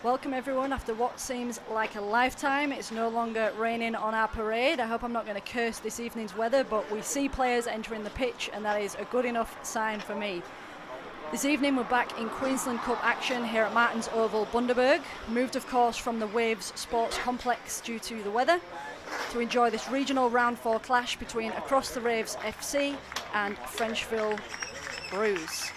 Welcome everyone after what seems like a lifetime. It's no longer raining on our parade. I hope I'm not going to curse this evening's weather, but we see players entering the pitch and that is a good enough sign for me. This evening we're back in Queensland Cup action here at Martins Oval, Bundaberg. Moved of course from the Waves Sports Complex due to the weather to enjoy this regional round 4 clash between Across the Raves FC and Frenchville Brews.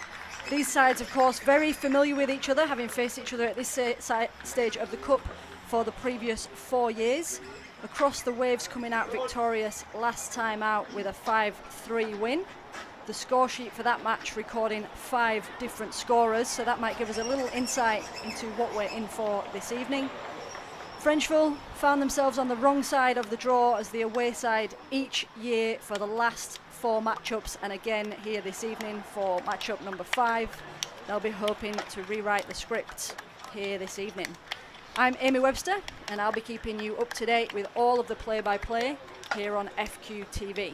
These sides, of course, very familiar with each other, having faced each other at this stage of the Cup for the previous 4 years. Across the Waves coming out victorious last time out with a 5-3 win. The score sheet for that match recording 5 different scorers, so that might give us a little insight into what we're in for this evening. Frenchville found themselves on the wrong side of the draw as the away side each year for the last 4 matchups, and again here this evening for matchup number 5. They'll be hoping to rewrite the script here this evening. I'm Amy Webster and I'll be keeping you up to date with all of the play-by-play here on FQ TV.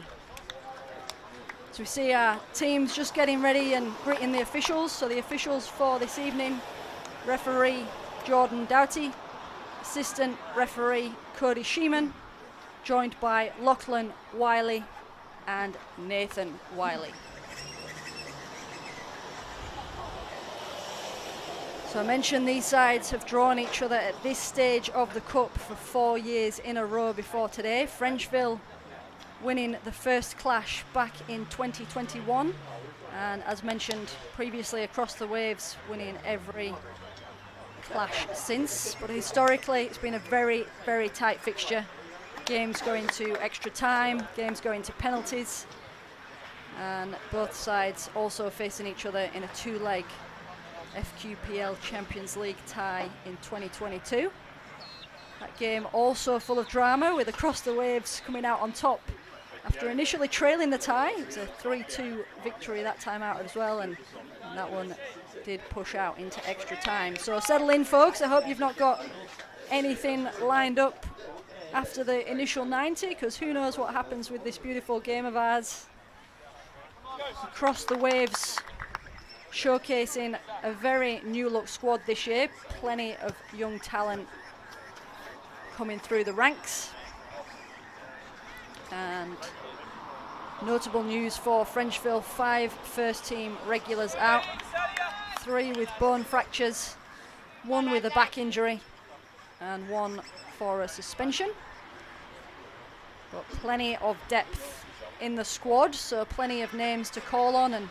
So we see our teams just getting ready and greeting the officials. So the officials for this evening: referee Jordan Doughty, assistant referee Cody Sheeman, joined by Lachlan Wiley and Nathan Wiley. So I mentioned these sides have drawn each other at this stage of the Cup for 4 years in a row before today. Frenchville winning the first clash back in 2021, and as mentioned previously, Across the Waves winning every clash since. But historically it's been a very, very tight fixture. Games going to extra time, games going to penalties, and both sides also facing each other in a 2-leg FQPL Champions League tie in 2022. That game also full of drama, with Across the Waves coming out on top after initially trailing the tie. It was a 3-2 victory that time out as well, and that one did push out into extra time. So settle in, folks. I hope you've not got anything lined up after the initial 90, because who knows what happens with this beautiful game of ours. Across the Waves showcasing a very new look squad this year. Plenty of young talent coming through the ranks. And notable news for Frenchville: 5 first team regulars out, 3 with bone fractures, 1 with a back injury and 1 for a suspension. But plenty of depth in the squad, so plenty of names to call on, and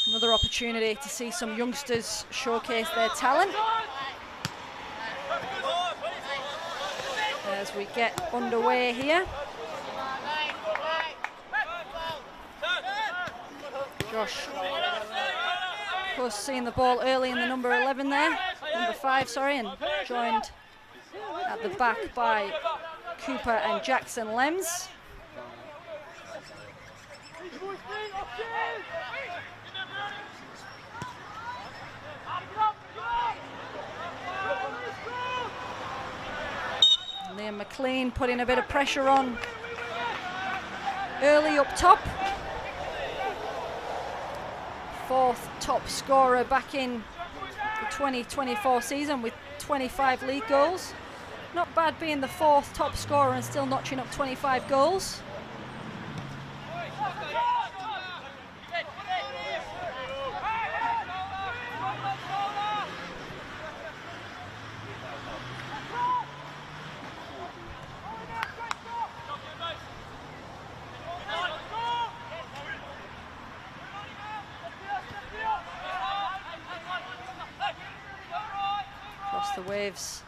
another opportunity to see some youngsters showcase their talent as we get underway here. Josh, of course, seeing the ball early in the number 11 there, number 5, sorry, and joined at the back by Cooper and Jackson Lems. Liam McLean putting a bit of pressure on early up top. 4th top scorer back in the 2024 season with 25 league goals. Not bad being the 4th top scorer and still notching up 25 goals. Across the Waves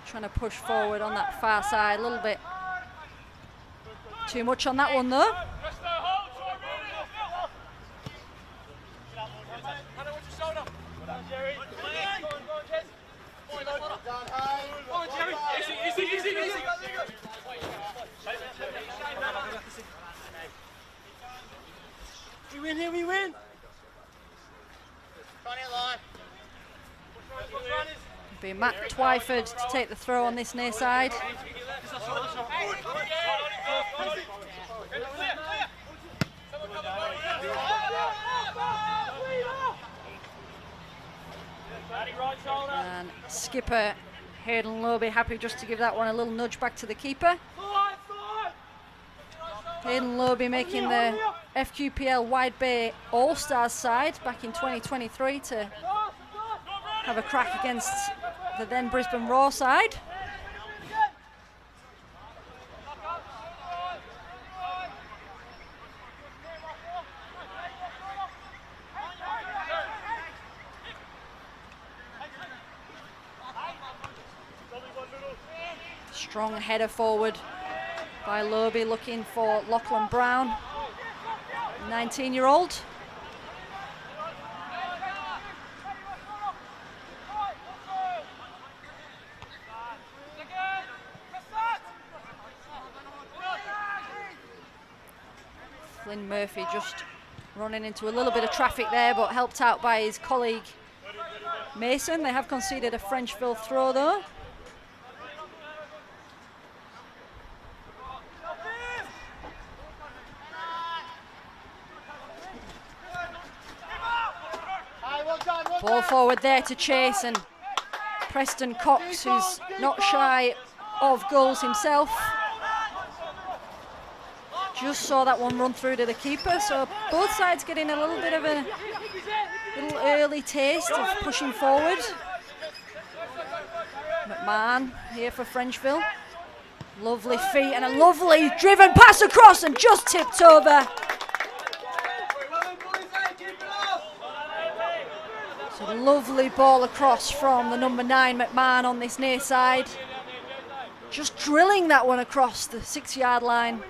trying to push forward on that far side, a little bit too much on that one though. We win here, we win. Be Matt Twyford to take the throw on this near side. Right shoulder. skipper Hayden Lobe happy just to give that one a little nudge back to the keeper. Hayden Lobe making the FQPL Wide Bay All-Stars side back in 2023 to have a crack against the then Brisbane Raw side. Strong header forward by Lobe, looking for Lachlan Brown, 19-year-old. Flynn Murphy just running into a little bit of traffic there, but helped out by his colleague Mason. They have conceded a Frenchville throw though. Ball forward there to chase, and Preston Cox, who's not shy of goals himself, just saw that one run through to the keeper. So both sides getting a little bit of a little early taste of pushing forward. McMahon here for Frenchville. Lovely feet and a lovely driven pass across and just tipped over. So lovely ball across from the number 9 McMahon on this near side. Just drilling that one across the 6-yard line.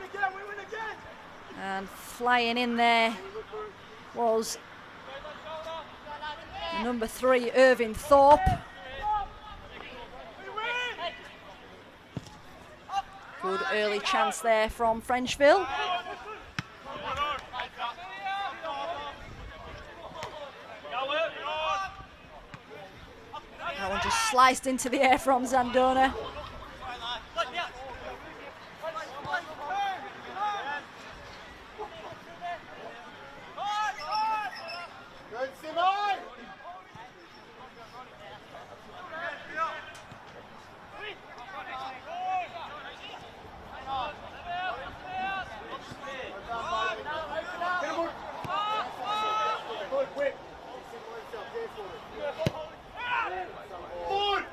And flying in there was number 3 Irvin Thorpe. Good early chance there from Frenchville. That one just sliced into the air from Zandona.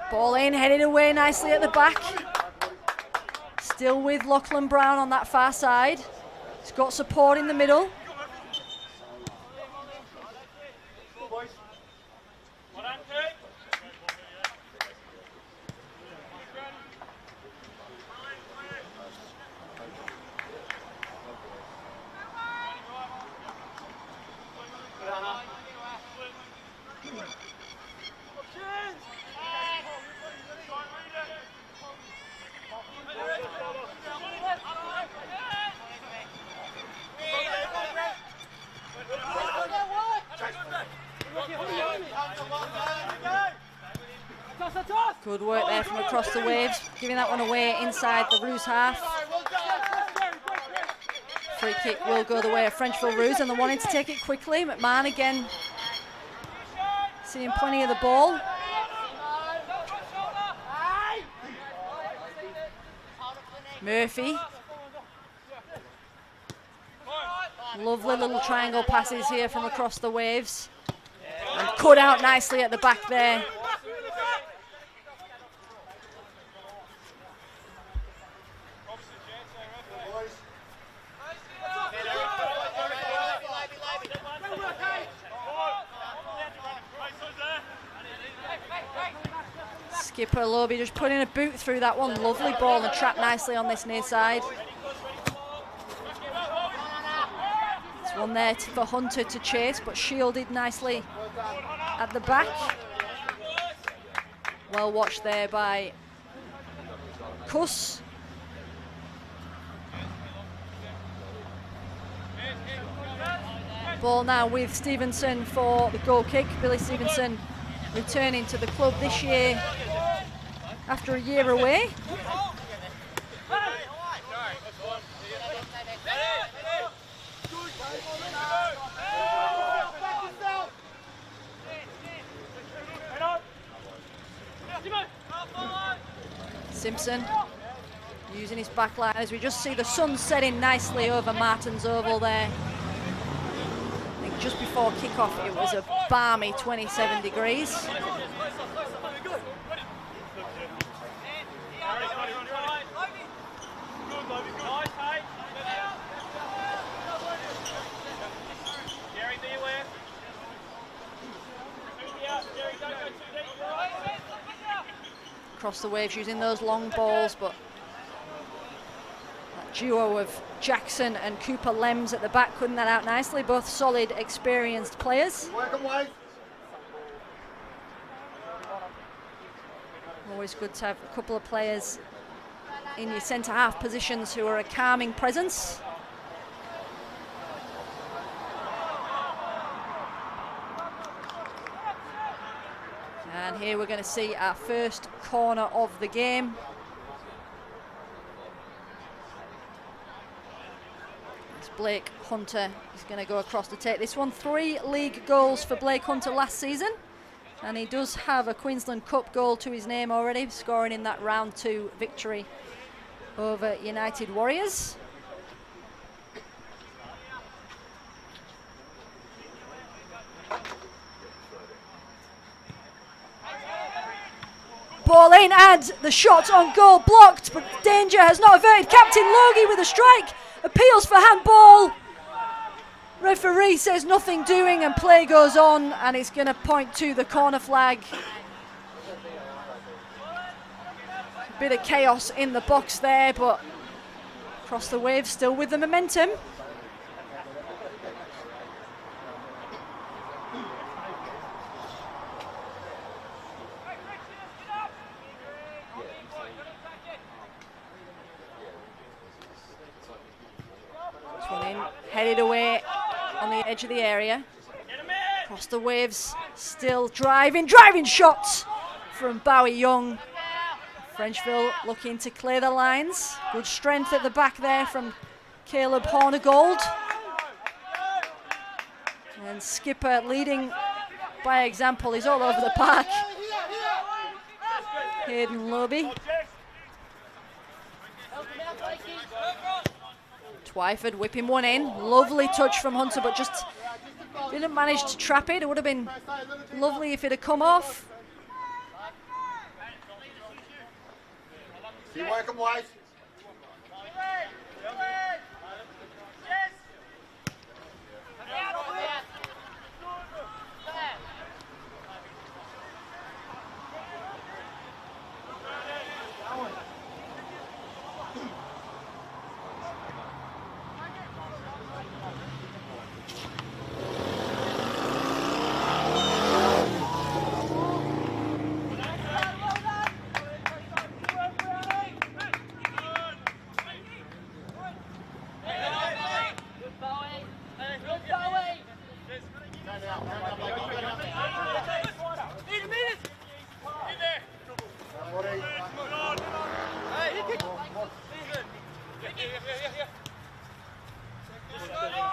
Ball in, headed away nicely at the back. Still with Lachlan Brown on that far side. He's got support in the middle. Good work there from across the waves, giving that one away inside the Roos half. Free kick will go the way of Frenchville Roos, and they're wanting to take it quickly. McMahon again seeing plenty of the ball. Murphy. Lovely little triangle passes here from across the waves. And cut out nicely at the back there. Skipper Lobe just putting a boot through that one. Lovely ball and trapped nicely on this near side. There's one there for Hunter to chase, but shielded nicely at the back. Well watched there by Kuss. Ball now with Stevenson for the goal kick. Billy Stevenson returning to the club this year after a year away. Simpson using his back line as we just see the sun setting nicely over Martin's Oval there. I think just before kickoff it was a balmy 27 degrees. Across the waves using those long balls, but that duo of Jackson and Cooper Lems at the back cutting that out nicely. Both solid, experienced players. Always good to have a couple of players in your centre half positions who are a calming presence. And here we're going to see our first corner of the game. It's Blake Hunter is going to go across to take this one. 3 league goals for Blake Hunter last season. And he does have a Queensland Cup goal to his name already, scoring in that round 2 victory over United Warriors. Ball in and the shot on goal blocked, but danger has not averted. Captain Logie with a strike, appeals for handball. Referee says nothing doing and play goes on, and it's going to point to the corner flag. A bit of chaos in the box there, but across the waves still with the momentum. Headed away on the edge of the area. Across the waves, still driving shots from Bowie Young. Frenchville looking to clear the lines. Good strength at the back there from Caleb Hornigold. And Skipper leading by example. He's all over the park. Hayden Lobe. Twyford whipping one in. Lovely touch from Hunter, but just didn't manage to trap it. It would have been lovely if it had come off. Keep working, White.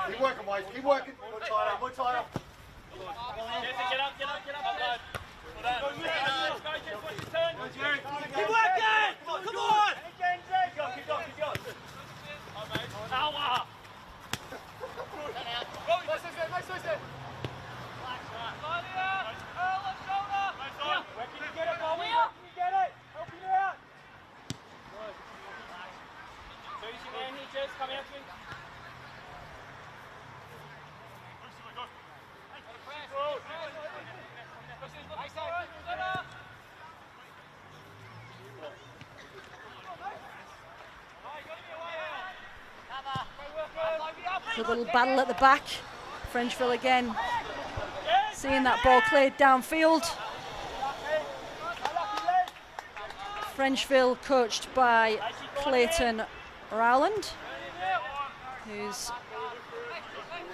Keep working, White. Keep working. More tighter. More tighter. Get up. Keep working. Come on. Keep going. Power. A little battle at the back. Frenchville again seeing that ball cleared downfield. Frenchville coached by Clayton Rowland, who's,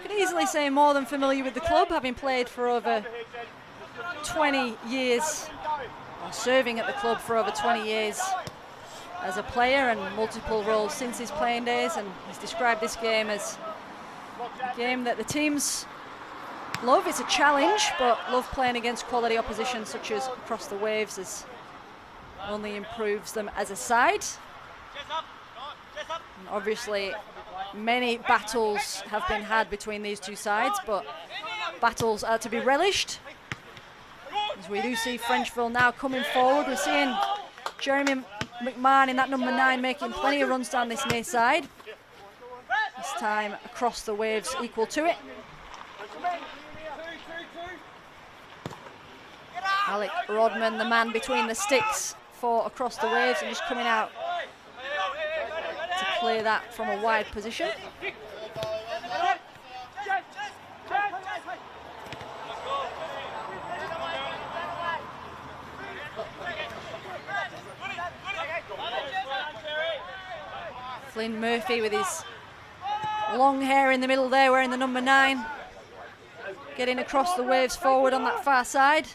you can easily say, more than familiar with the club, having played for over 20 years, or serving at the club for over 20 years as a player and multiple roles since his playing days, and he's described this game as a game that the teams love. It's a challenge, but love playing against quality opposition such as Across the Waves, as only improves them as a side. And obviously, many battles have been had between these two sides, but battles are to be relished. As we do see Frenchville now coming forward, we're seeing Jeremy McMahon in that number 9 making plenty of runs down this near side. This time across the waves equal to it. Alec Rodman, the man between the sticks for across the waves, and just coming out to clear that from a wide position. Flynn Murphy with his long hair in the middle there, wearing the number 9. Getting across the waves forward on that far side.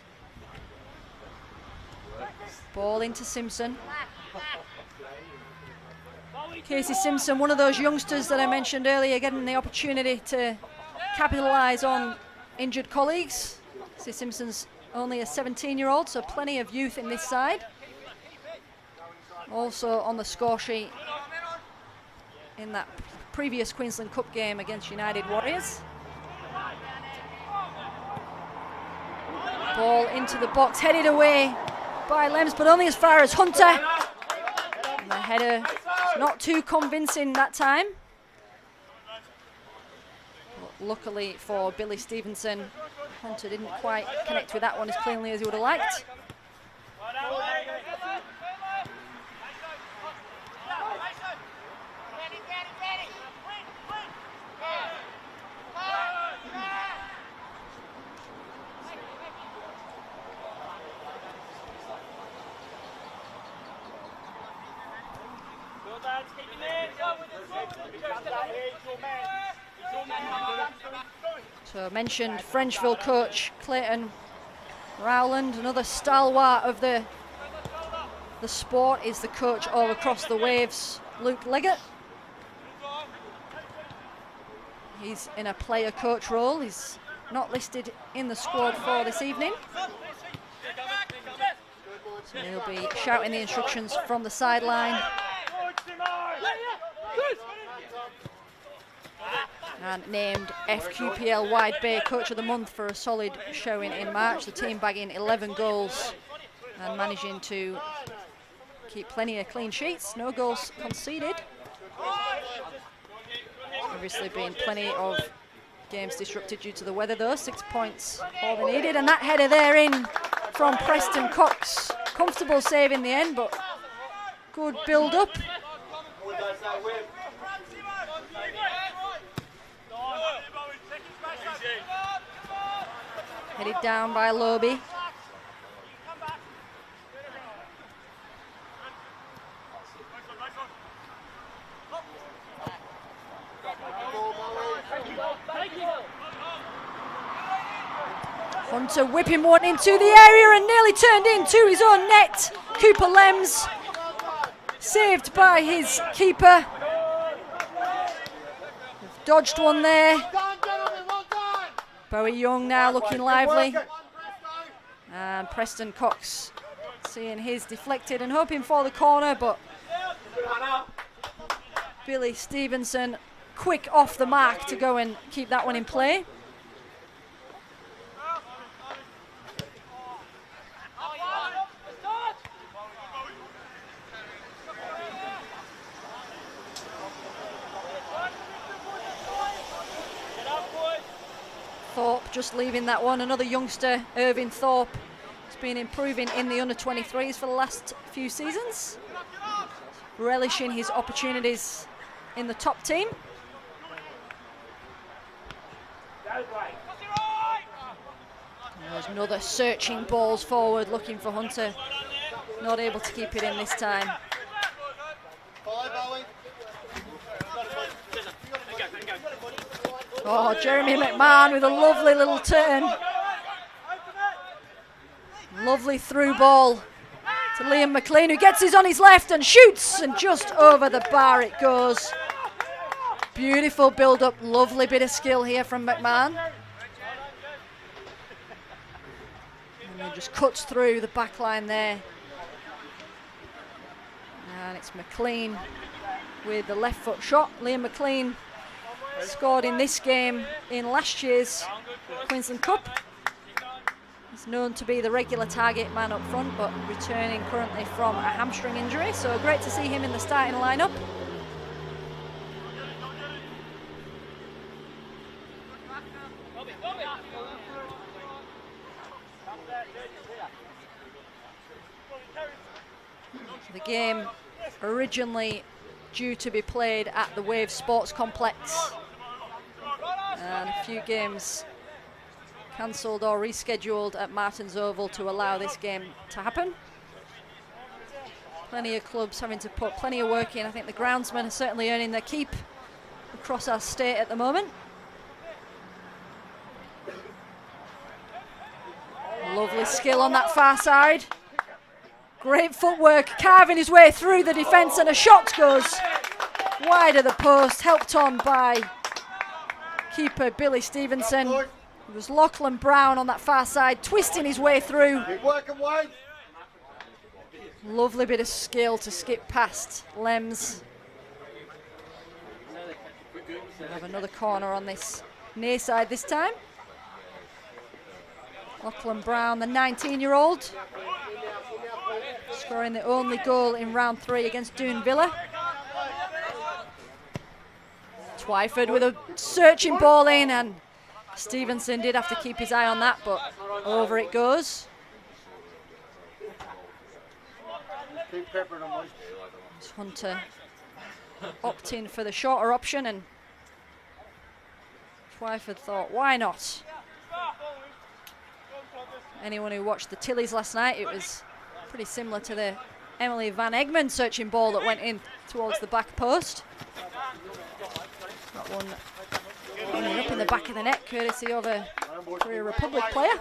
Ball into Simpson. Casey Simpson, one of those youngsters that I mentioned earlier, getting the opportunity to capitalise on injured colleagues. See, Simpson's only a 17-year-old, so plenty of youth in this side. Also on the score sheet in that previous Queensland Cup game against United Warriors. Ball into the box, headed away by Lems, but only as far as Hunter. And the header is not too convincing that time. But luckily for Billy Stevenson, Hunter didn't quite connect with that one as cleanly as he would have liked. So I mentioned Frenchville coach Clayton Rowland, another stalwart of the sport, is the coach all across the waves, Luke Leggett. He's in a player coach role. He's not listed in the squad for this evening. So he'll be shouting the instructions from the sideline. And named FQPL Wide Bay Coach of the Month for a solid showing in March. The team bagging 11 goals and managing to keep plenty of clean sheets. No goals conceded. Obviously been plenty of games disrupted due to the weather though. 6 points all they needed. And that header there in from Preston Cox. Comfortable save in the end, but good build up. Headed down by Lobe. Hunter whipping one into the area and nearly turned into his own net. Cooper Lems saved by his keeper. They've dodged one there. Bowie Young now looking lively. And Preston Cox seeing his deflected and hoping for the corner, but Billy Stevenson quick off the mark to go and keep that one in play. Thorpe just leaving that one. Another youngster, Irvin Thorpe, has been improving in the under-23s for the last few seasons, relishing his opportunities in the top team. And there's another searching balls forward, looking for Hunter. Not able to keep it in this time. Oh, Jeremy McMahon with a lovely little turn. Lovely through ball to Liam McLean, who gets his on his left and shoots, and just over the bar it goes. Beautiful build up, lovely bit of skill here from McMahon. And he just cuts through the back line there. And it's McLean with the left foot shot. Liam McLean scored in this game in last year's Queensland Cup. He's known to be the regular target man up front, but returning currently from a hamstring injury. So great to see him in the starting lineup. The game originally due to be played at the Wave Sports Complex, and a few games cancelled or rescheduled at Martins Oval to allow this game to happen. Plenty of clubs having to put plenty of work in. I think the groundsmen are certainly earning their keep across our state at the moment. Lovely skill on that far side. Great footwork, carving his way through the defence, and a shot goes wide of the post, helped on by keeper Billy Stevenson. It was Lachlan Brown on that far side, twisting his way through. Lovely bit of skill to skip past Lems. We'll have another corner on this near side this time. Lachlan Brown, the 19-year-old, scoring the only goal in round 3 against Doon Villa. Twyford with a searching ball in, and Stevenson did have to keep his eye on that, but over it goes. Hunter opting for the shorter option, and Twyford thought, why not? Anyone who watched the Tillies last night, it was pretty similar to the Emily Van Egmond searching ball that went in towards the back post. That one ended up in the back of the net, courtesy of a Korea Republic player.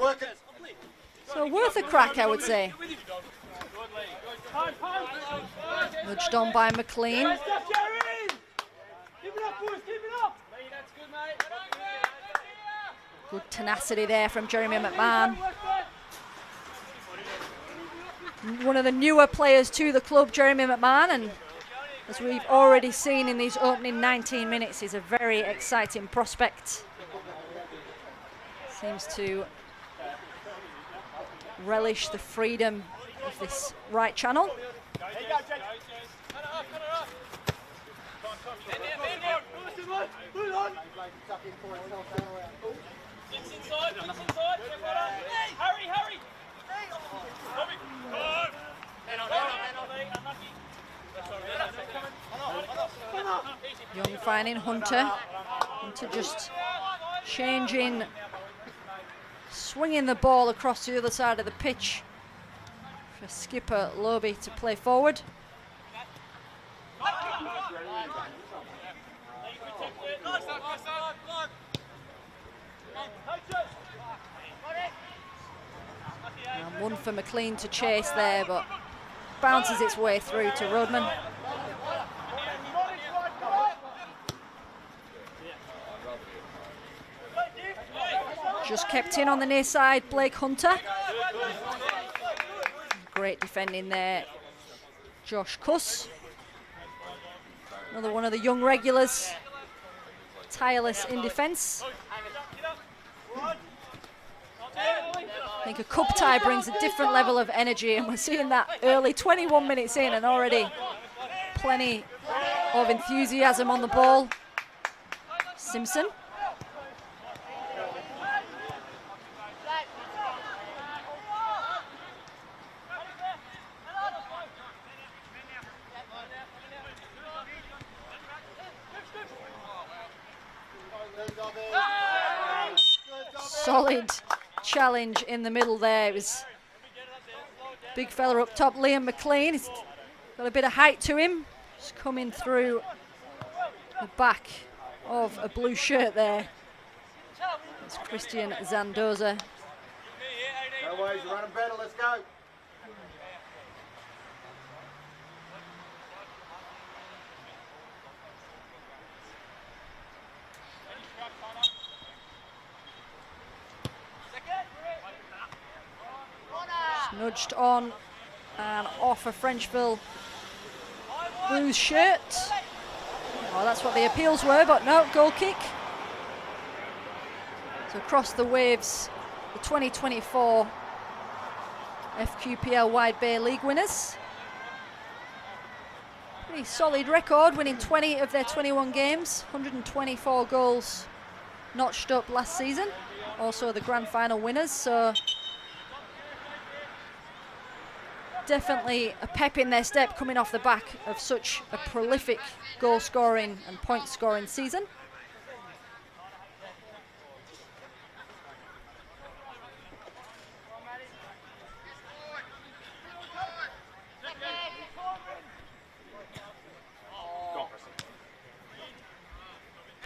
So worth a crack, I would say. Nudged on by McLean. Good tenacity there from Jeremy McMahon. One of the newer players to the club, Jeremy McMahon, and as we've already seen in these opening 19 minutes, is a very exciting prospect. Seems to relish the freedom of this right channel. Young finding Hunter. Hunter just changing, swinging the ball across the other side of the pitch for skipper Loby to play forward. And one for McLean to chase there, but bounces its way through to Rodman. Just kept in on the near side, Blake Hunter. Great defending there, Josh Cuss. Another one of the young regulars, tireless in defence. I think a cup tie brings a different level of energy, and we're seeing that early, 21 minutes in, and already plenty of enthusiasm on the ball. Simpson. Solid challenge in the middle there. It was big fella up top, Liam McLean. He's got a bit of height to him. Just coming through the back of a blue shirt there. It's Christian Zandoza. No worries, you're running better, let's go. Nudged on and off a Frenchville Bruised shirt. Oh, that's what the appeals were, but no, goal kick. So across the waves, the 2024 FQPL Wide Bay League winners. Pretty solid record, winning 20 of their 21 games, 124 goals notched up last season. Also the grand final winners, so definitely a pep in their step coming off the back of such a prolific goal scoring and point scoring season.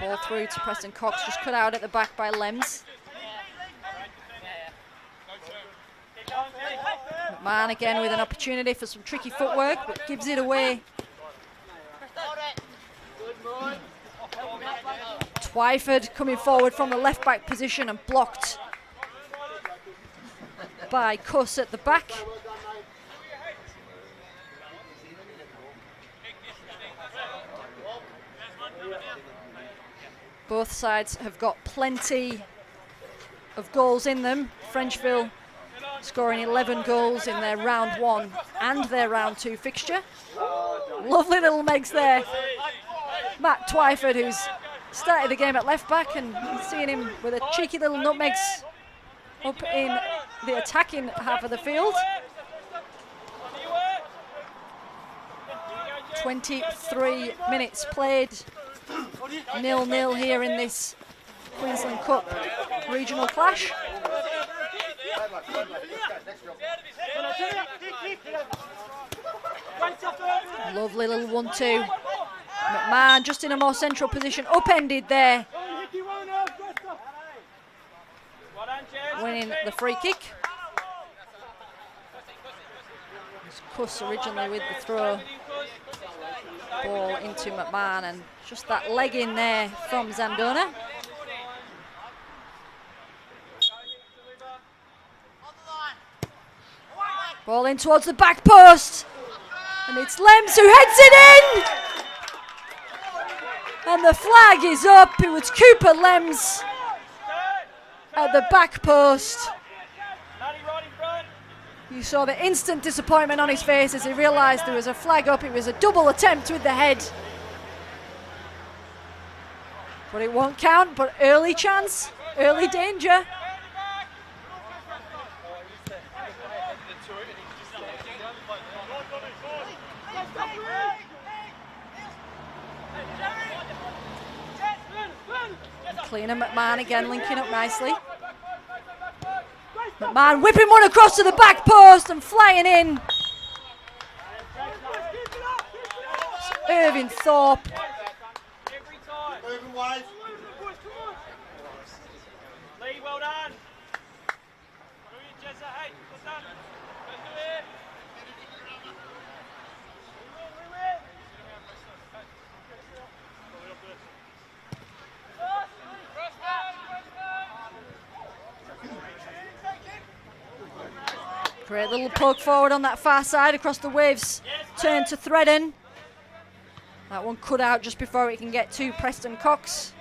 Ball through to Preston Cox, just cut out at the back by Lems. McMahon again with an opportunity for some tricky footwork, but gives it away. Twyford coming forward from the left back position and blocked by Cuss at the back. Both sides have got plenty of goals in them. Frenchville scoring 11 goals in their round 1 and their round 2 fixture. Lovely little Megs there. Matt Twyford, who's started the game at left back, and seeing him with a cheeky little nutmegs up in the attacking half of the field. 23 minutes played. 0-0 here in this Queensland Cup regional clash. Lovely little 1-2. McMahon just in a more central position, upended there. Winning the free kick. Cuss originally with the throw. Ball into McMahon, and just that leg in there from Zandona. Ball in towards the back post, and it's Lems who heads it in! And the flag is up. It was Cooper Lems at the back post. You saw the instant disappointment on his face as he realised there was a flag up. It was a double attempt with the head. But it won't count, but early chance, early danger. Cleaner McMahon again linking up nicely. McMahon whipping one across to the back post and flying in. Irving Thorpe. Lee, well done. Great little poke forward on that far side across the waves. Turn to Threadden. That one cut out just before it can get to Preston Cox.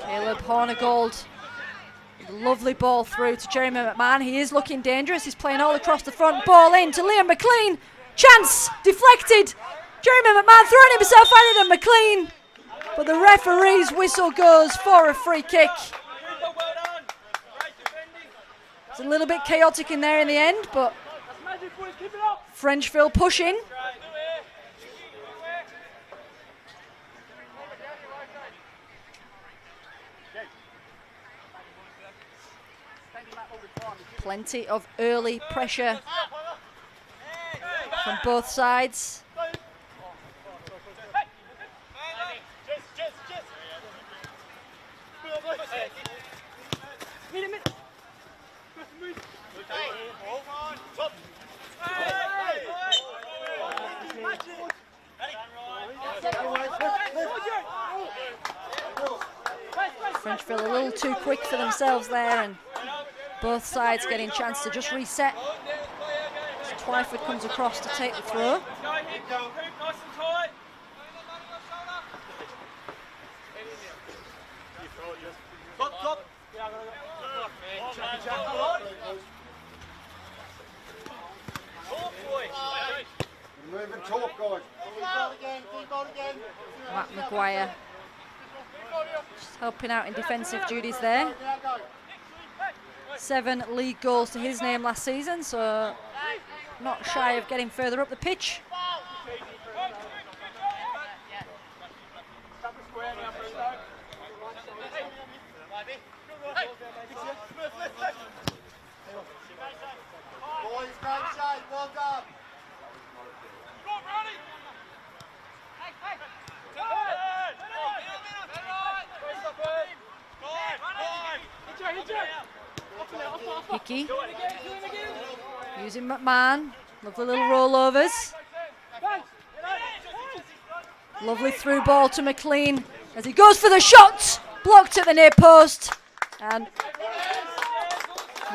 Caleb Hornigold. Lovely ball through to Jeremy McMahon. He is looking dangerous. He's playing all across the front. Ball in to Liam McLean. Chance deflected. Jeremy McMahon throwing himself at it, and McLean. But the referee's whistle goes for a free kick. It's a little bit chaotic in there in the end, but Frenchville pushing. Plenty of early pressure from both sides. Frenchville a little too quick for themselves there, and Both sides getting a chance to just reset. As Twyford comes across to take the throw. Move and talk, guys. Matt Maguire just helping out in defensive duties there. 7 league goals to his name last season, so not shy of getting further up the pitch. Boys, great shape, well done. Hickey using McMahon. Lovely little rollovers. Lovely through ball to McLean as he goes for the shot. Blocked at the near post. And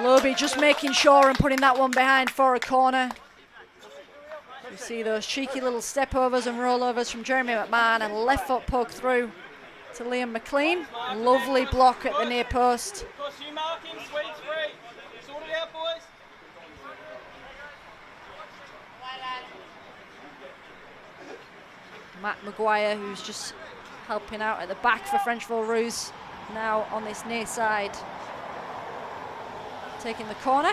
Loby just making sure and putting that one behind for a corner. You see those cheeky little step overs and rollovers from Jeremy McMahon, and left foot poke through to Liam McLean. Lovely block at the near post. Matt Maguire, who's just helping out at the back for Frenchville Roos, now on this near side, taking the corner.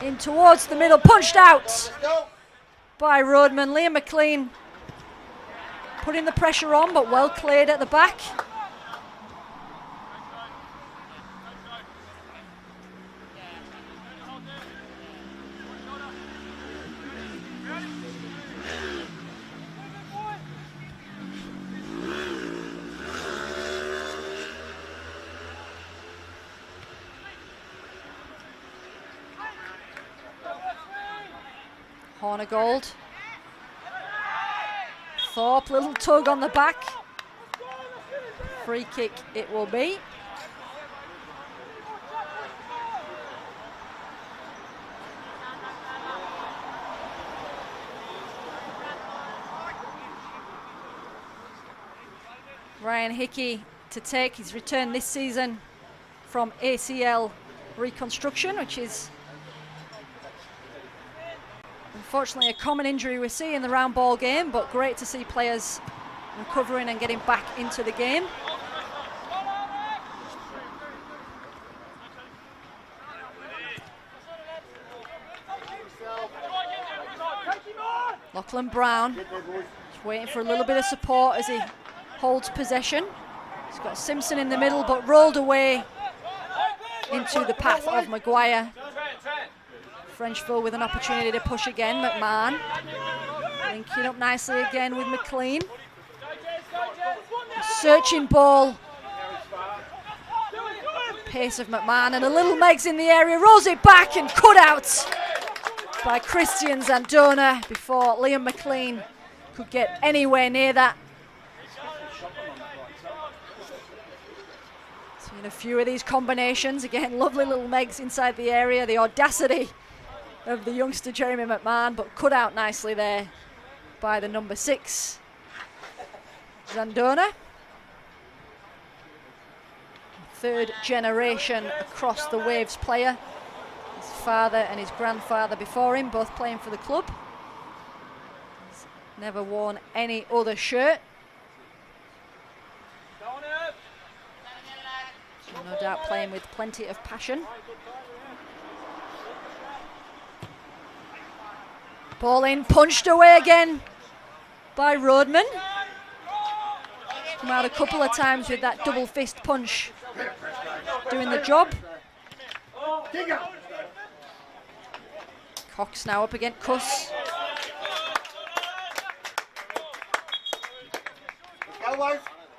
In towards the middle, punched out by Roadman. Liam McLean putting the pressure on, but well cleared at the back. Hornigold. Thorpe, little tug on the back. Free kick it will be. Ryan Hickey to take his return this season from ACL reconstruction, which is unfortunately a common injury we see in the round ball game, but great to see players recovering and getting back into the game. Lachlan Brown just waiting for a little bit of support as he holds possession. He's got Simpson in the middle, but rolled away into the path of Maguire. Frenchville with an opportunity to push again. McMahon linking up nicely again with McLean. Searching ball. Pace of McMahon, and a little Megs in the area, rolls it back and cut out by Christian Zandona before Liam McLean could get anywhere near that. Seen a few of these combinations. Again, lovely little Megs inside the area. The audacity of the youngster Jeremy McMahon, but cut out nicely there by the number 6, Zandona. Third generation across the Waves player. His father and his grandfather before him, both playing for the club. He's never worn any other shirt. So no doubt playing with plenty of passion. Ball in, punched away again by Roadman. Come out a couple of times with that double fist punch, doing the job. Cox now up against Cuss.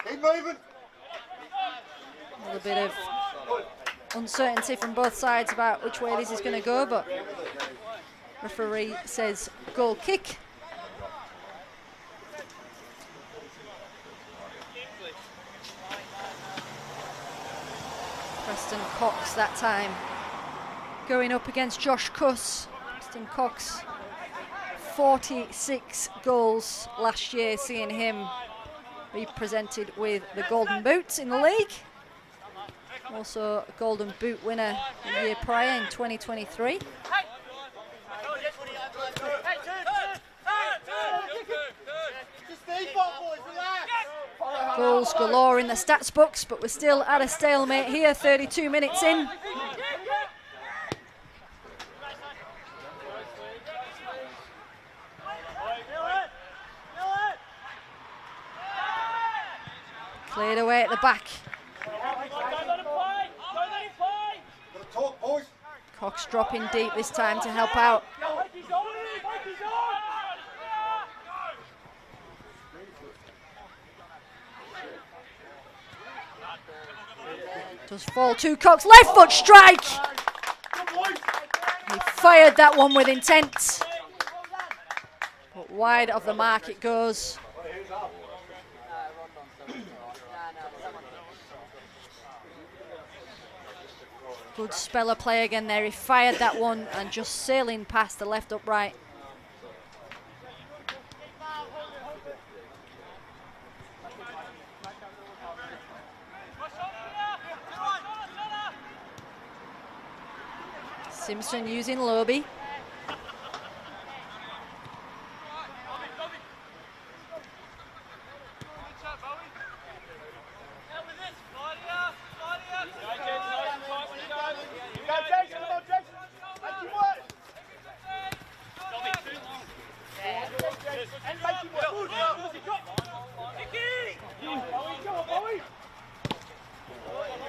Keep moving. A little bit of uncertainty from both sides about which way this is going to go, but referee says goal kick. Braxton Cox that time, going up against Josh Cuss. Braxton Cox, 46 goals last year, seeing him be presented with the Golden Boot in the league. Also a Golden Boot winner the year prior in 2023. Goals galore in the stats books, but we're still at a stalemate here, 32 minutes in. Cleared away at the back. Cox dropping deep this time to help out. Does fall to Cox, left foot strike! He fired that one with intent. But wide of the mark it goes. Good spell of play again there. He fired that one and just sailing past the left upright. Simpson using Lobe.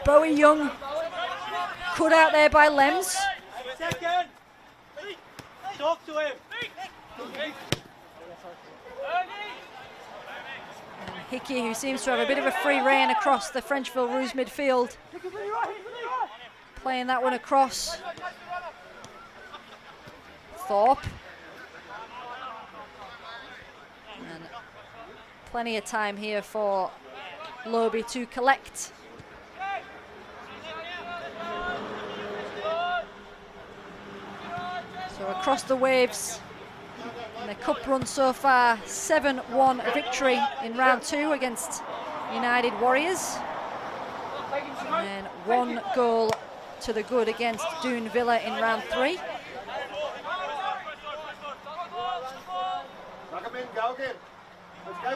Bowie Young cut out there by Lems. Talk to him. And Hickey, who seems to have a bit of a free rein across the Frenchville Roos midfield, playing that one across. Thorpe. And plenty of time here for Lobe to collect. So across the waves in the cup run so far, 7-1 victory in round 2 against United Warriors. And 1 goal to the good against Doon Villa in round 3.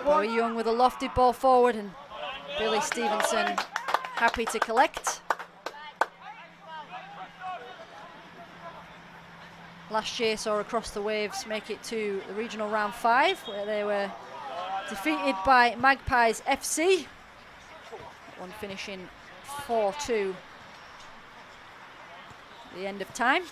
Bowie Young with a lofted ball forward, and Billy Stevenson happy to collect. Last year saw Across the Waves make it to the regional round 5, where they were defeated by Magpies FC. That one finishing 4-2 at the end of time.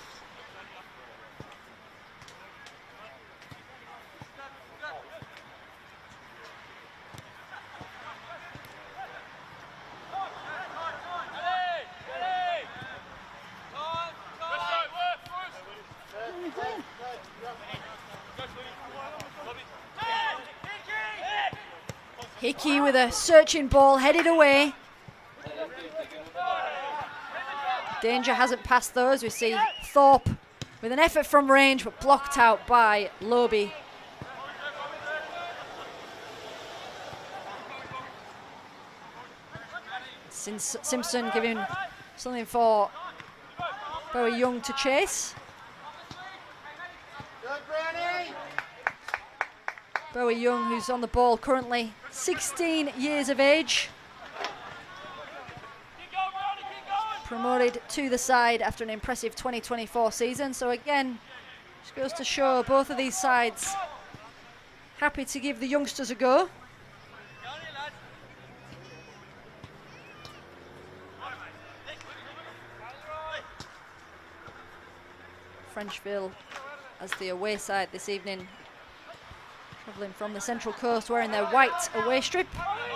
Hickey with a searching ball headed away. Danger hasn't passed those. We see Thorpe with an effort from range, but blocked out by Lobe. Simpson giving something for Bowie Young to chase. Bowie Young, who's on the ball currently, 16 years of age. Promoted to the side after an impressive 2024 season. So again, just goes to show both of these sides happy to give the youngsters a go. Frenchville as the away side this evening, travelling from the Central Coast wearing their white away strip,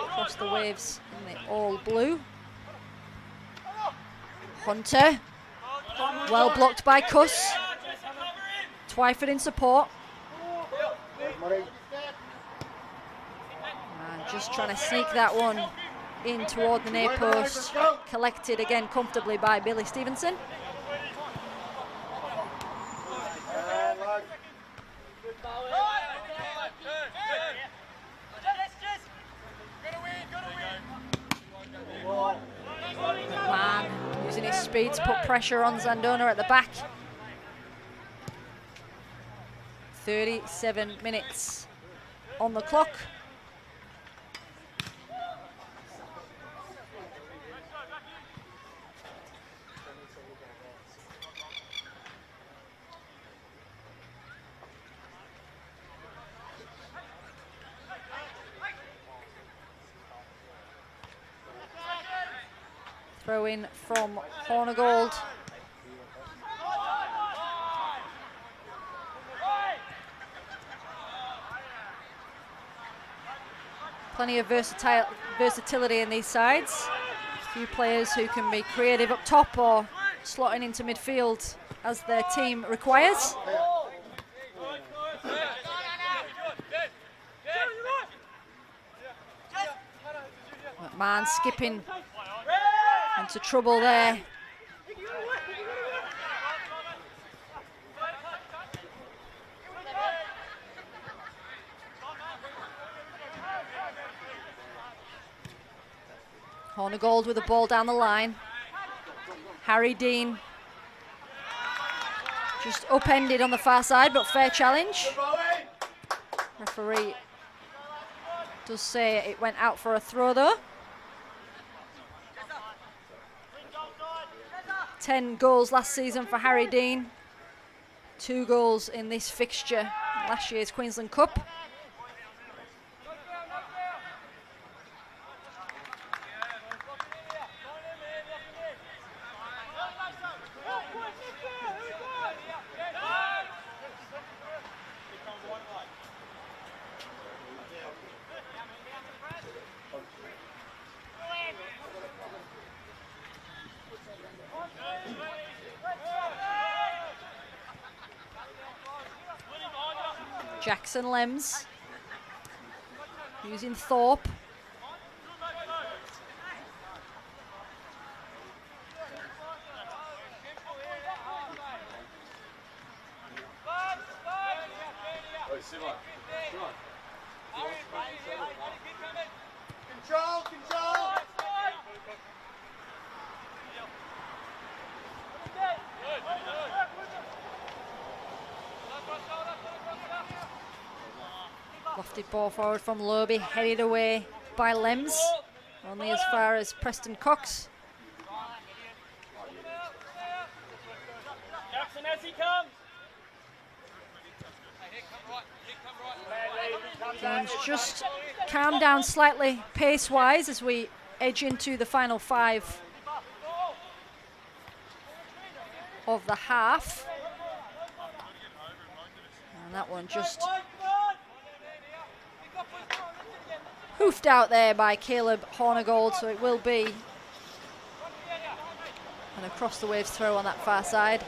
across the waves in the all blue. Hunter, well blocked by Cuss. Twyford in support. And just trying to sneak that one in toward the near post, collected again comfortably by Billy Stevenson. McMahon using his speed to put pressure on Zandona at the back. 37 minutes on the clock. Throw in from Hornigold. Plenty of versatility in these sides. A few players who can be creative up top or slotting into midfield as their team requires. McMahon skipping into trouble there. Hornigold with the ball down the line. Harry Dean just upended on the far side, but fair challenge. Referee does say it went out for a throw though. 10 goals last season for Harry Dean. 2 goals in this fixture, last year's Queensland Cup. Jackson Lems using Thorpe. Control! Lofted ball forward from Lobie, headed away by Lems, only as far as Preston Cox. Jackson as he comes. Game's just calmed down slightly pace-wise as we edge into the final 5 of the half. And that one just hoofed out there by Caleb Hornigold, so it will be an across the waves throw on that far side.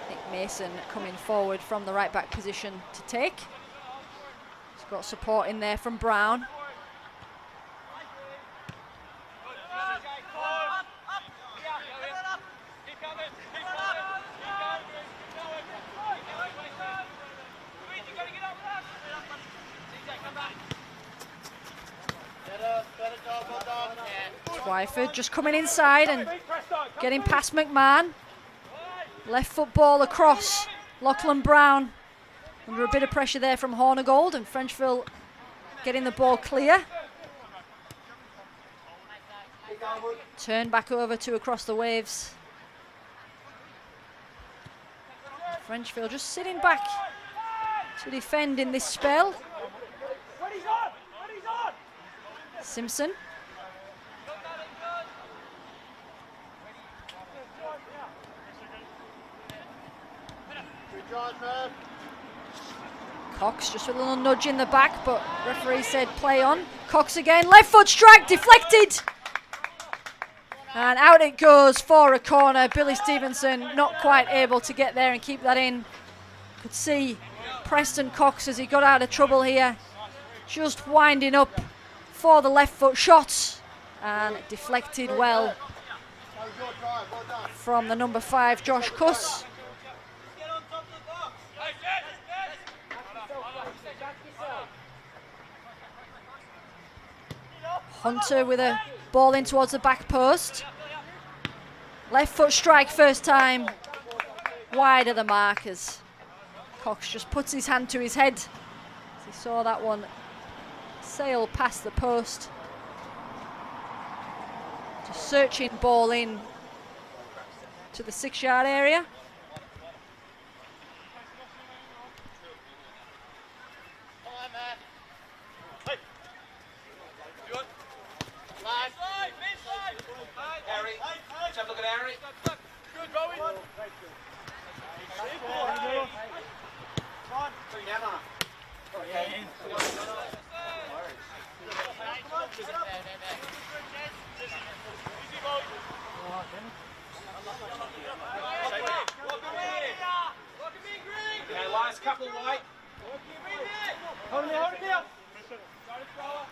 Nick Mason coming forward from the right back position to take. He's got support in there from Brown. Twyford just coming inside and getting past McMahon. Left foot ball across. Lachlan Brown under a bit of pressure there from Hornigold, and Frenchville getting the ball clear. Turn back over to across the waves. Frenchville just sitting back to defend in this spell. Simpson. Cox just with a little nudge in the back, but referee said play on. Cox again, left foot strike, deflected. And out it goes for a corner. Billy Stevenson not quite able to get there and keep that in. Could see Preston Cox as he got out of trouble here. Just winding up for the left foot shot. And deflected well from the number 5, Josh Cuss. Hunter with a ball in towards the back post. Left foot strike first time. Wide of the markers. Cox just puts his hand to his head as he saw that one sail past the post. Just searching ball in to the 6-yard area.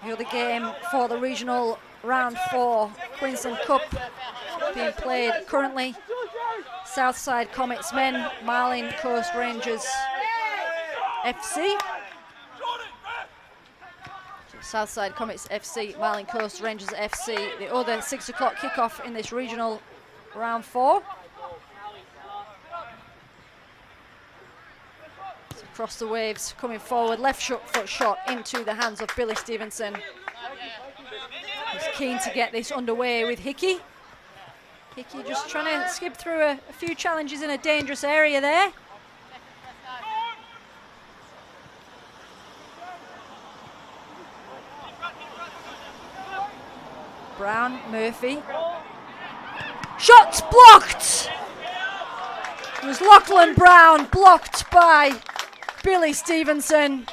The other game for the regional round 4 Queensland Cup being played currently. Southside Comets men, Marlin Coast Rangers FC. Southside Comets FC, Marlin Coast Rangers FC. The other 6 o'clock kickoff in this regional round 4. Across the waves, coming forward, left foot shot into the hands of Billy Stevenson. He's keen to get this underway with Hickey. Hickey just trying to skip through a few challenges in a dangerous area there. Brown, Murphy. Shots blocked! It was Lachlan Brown blocked by Billy Stevenson.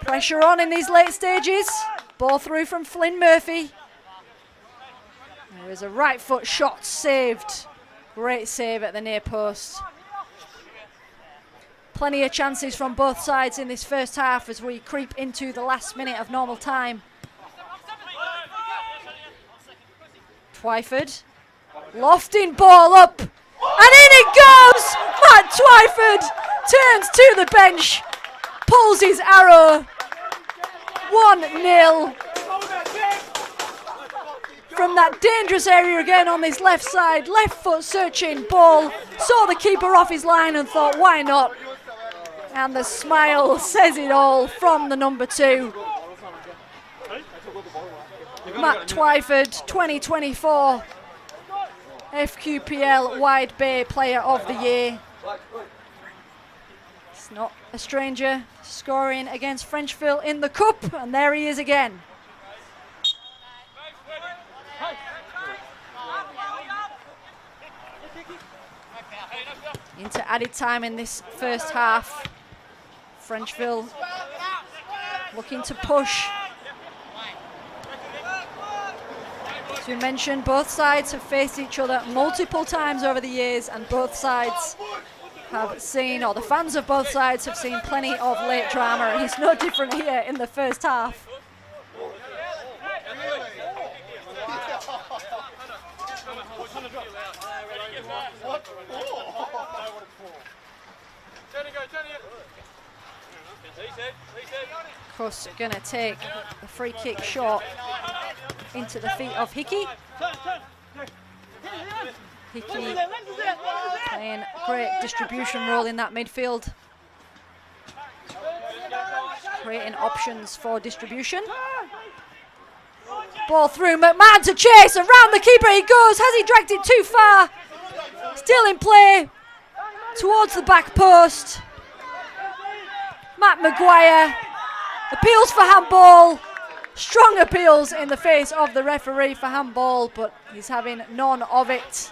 Pressure on in these late stages. Ball through from Flynn Murphy. There is a right foot shot saved. Great save at the near post. Plenty of chances from both sides in this first half as we creep into the last minute of normal time. Twyford. Lofting ball up. And in it goes! Matt Twyford turns to the bench, pulls his arrow. 1-0. From that dangerous area again on this left side, left foot searching ball. Saw the keeper off his line and thought, why not? And the smile says it all from the number 2. Matt Twyford, 2024 FQPL Wide Bay Player of the Year. It's not a stranger scoring against Frenchville in the Cup, and there he is again. Into added time in this first half. Frenchville looking to push. As we mentioned, both sides have faced each other multiple times over the years, and both sides have seen, or the fans of both sides have seen, plenty of late drama, and it's no different here in the first half. Cuss going to take the free kick short into the feet of Hickey. Hickey playing a great distribution role in that midfield, creating options for distribution. Ball through, McMahon to chase, around the keeper he goes. Has he dragged it too far? Still in play towards the back post. Matt Maguire appeals for handball. Strong appeals in the face of the referee for handball, but he's having none of it.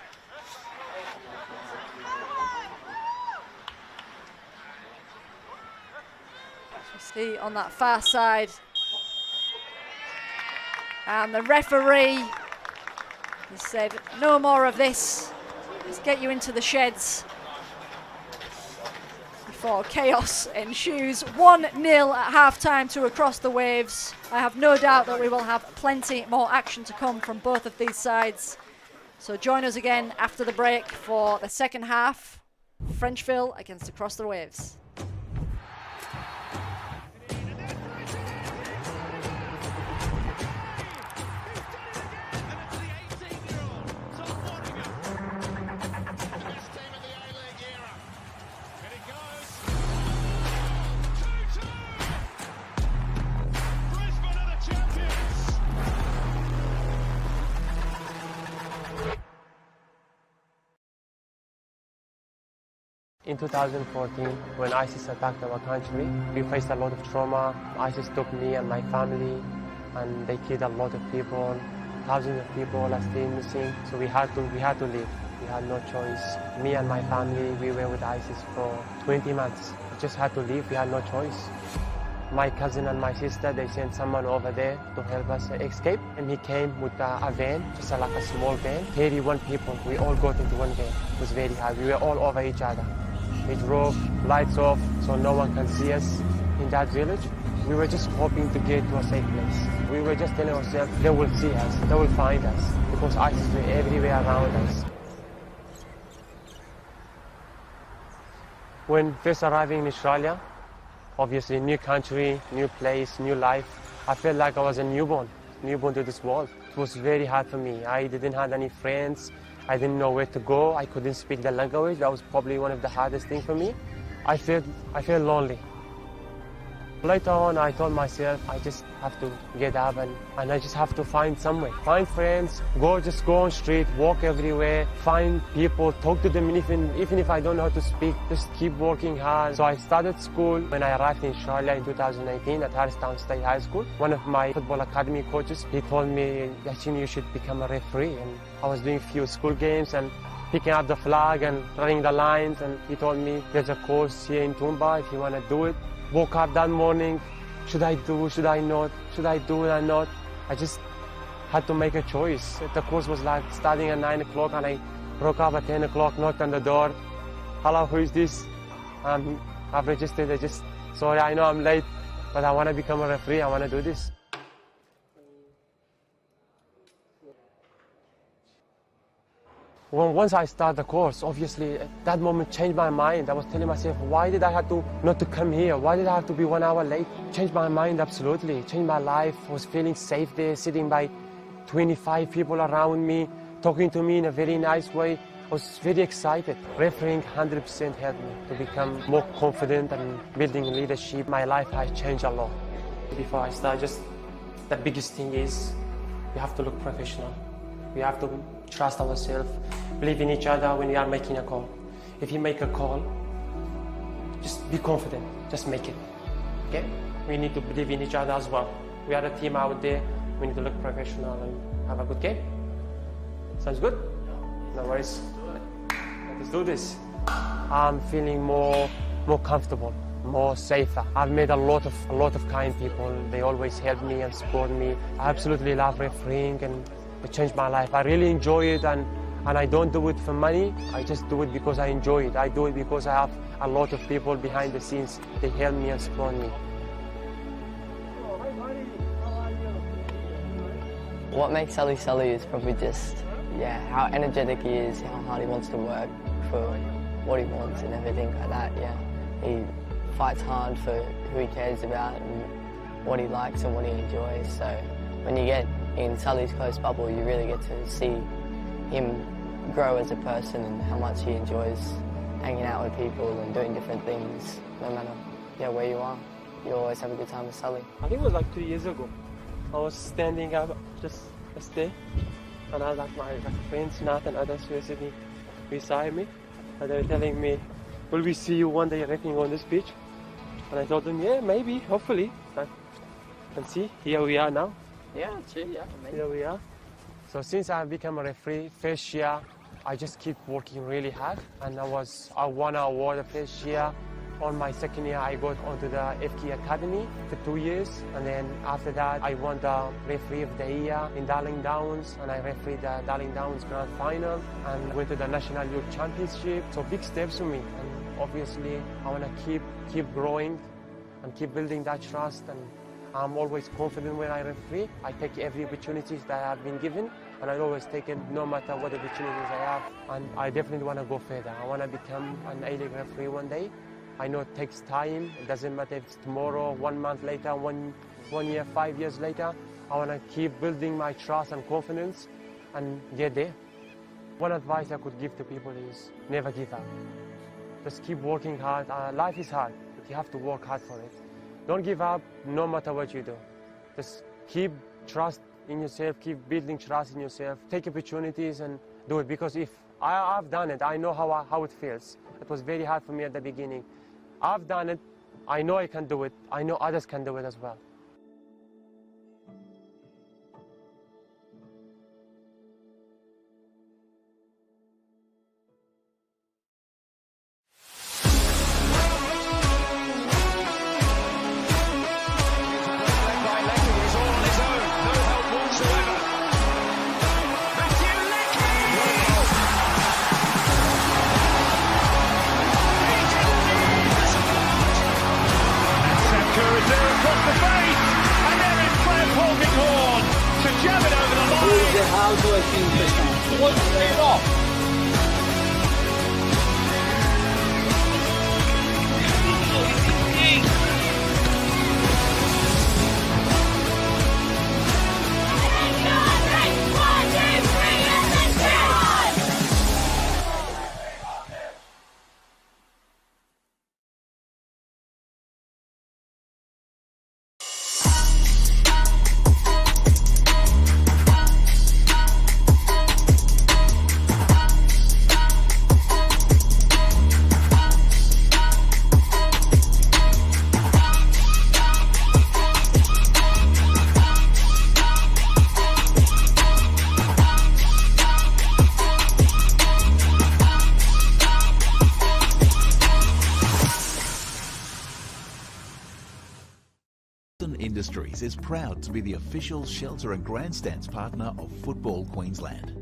As you see on that far side. And the referee He said, no more of this. Let's get you into the sheds. Before chaos ensues. 1-0 at half-time to Across the Waves. I have no doubt that we will have plenty more action to come from both of these sides. So join us again after the break for the second half. Frenchville against Across the Waves. In 2014, when ISIS attacked our country, we faced a lot of trauma. ISIS took me and my family, and they killed a lot of people. Thousands of people are still missing, so we had to leave. We had no choice. Me and my family, we were with ISIS for 20 months. We just had to leave. We had no choice. My cousin and my sister, they sent someone over there to help us escape, and he came with a van, just like a small van. 31 people. We all got into one van. It was very hard. We were all over each other. We drove lights off so no one can see us in that village. We were just hoping to get to a safe place. We were just telling ourselves they will see us, they will find us, because ISIS were everywhere around us. When first arriving in Australia, obviously new country, new place, new life, I felt like I was a newborn to this world. It was very hard for me. I didn't have any friends. I didn't know where to go. I couldn't speak the language. That was probably one of the hardest things for me. I felt lonely. Later on, I told myself I just have to get up and I just have to find somewhere. Find friends, just go on street, walk everywhere, find people, talk to them, even if I don't know how to speak, just keep working hard. So I started school when I arrived in Australia in 2018 at Harristown State High School. One of my football academy coaches, he told me, Yachin, you should become a referee. And I was doing a few school games and picking up the flag and running the lines, and he told me, there's a course here in Toomba if you want to do it. Woke up that morning, should I do, should I not, should I do it or not? I just had to make a choice. The course was like starting at 9 o'clock and I woke up at 10 o'clock, knocked on the door. Hello, who is this? I've registered, sorry, I know I'm late, but I want to become a referee, I want to do this. Once I start the course, obviously, that moment changed my mind. I was telling myself, why did I have to not to come here? Why did I have to be 1 hour late? Changed my mind, absolutely. Changed my life. I was feeling safe there, sitting by 25 people around me, talking to me in a very nice way. I was very excited. Refereeing 100% helped me to become more confident and building leadership. My life has changed a lot. Before I start, just the biggest thing is we have to look professional. We have to trust ourselves, believe in each other when we are making a call. If you make a call, just be confident, just make it, okay? We need to believe in each other as well. We are a team out there, we need to look professional and have a good game. Sounds good? No worries. Let's do this. I'm feeling more comfortable, more safer. I've met a lot of kind people. They always help me and support me. I absolutely love refereeing and it changed my life. I really enjoy it and I don't do it for money. I just do it because I enjoy it. I do it because I have a lot of people behind the scenes. They help me and support me. What makes Sully Sully is probably just, how energetic he is, how hard he wants to work for what he wants and everything like that, He fights hard for who he cares about and what he likes and what he enjoys. So when you get in Sully's close bubble, you really get to see him grow as a person and how much he enjoys hanging out with people and doing different things, no matter where you are. You always have a good time with Sully. I think it was like 2 years ago. I was standing up just there, and I was like my friends, Nat and others were sitting beside me, and they were telling me, will we see you one day repping on this pitch? And I told them, yeah, maybe, hopefully. But, and see, here we are now. Yeah, true, amazing. Here we are. So since I've become a referee, first year, I just keep working really hard. And I won an award the first year. On my second year, I got onto the FK Academy for 2 years. And then after that, I won the referee of the year in Darling Downs. And I refereed the Darling Downs Grand Final and went to the National Youth Championship. So big steps for me. And obviously, I want to keep growing and keep building that trust. And I'm always confident when I referee. I take every opportunity that I've been given. And I always take it no matter what opportunities I have. And I definitely want to go further. I want to become an A-League referee one day. I know it takes time. It doesn't matter if it's tomorrow, 1 month later, one year, 5 years later. I want to keep building my trust and confidence and get there. One advice I could give to people is never give up. Just keep working hard. Life is hard, but you have to work hard for it. Don't give up no matter what you do. Just keep trust in yourself, keep building trust in yourself. Take opportunities and do it, because if I've done it, I know how it feels. It was very hard for me at the beginning. I've done it. I know I can do it. I know others can do it as well. How do I think this time? What's it off? Industries is proud to be the official shelter and grandstands partner of Football Queensland.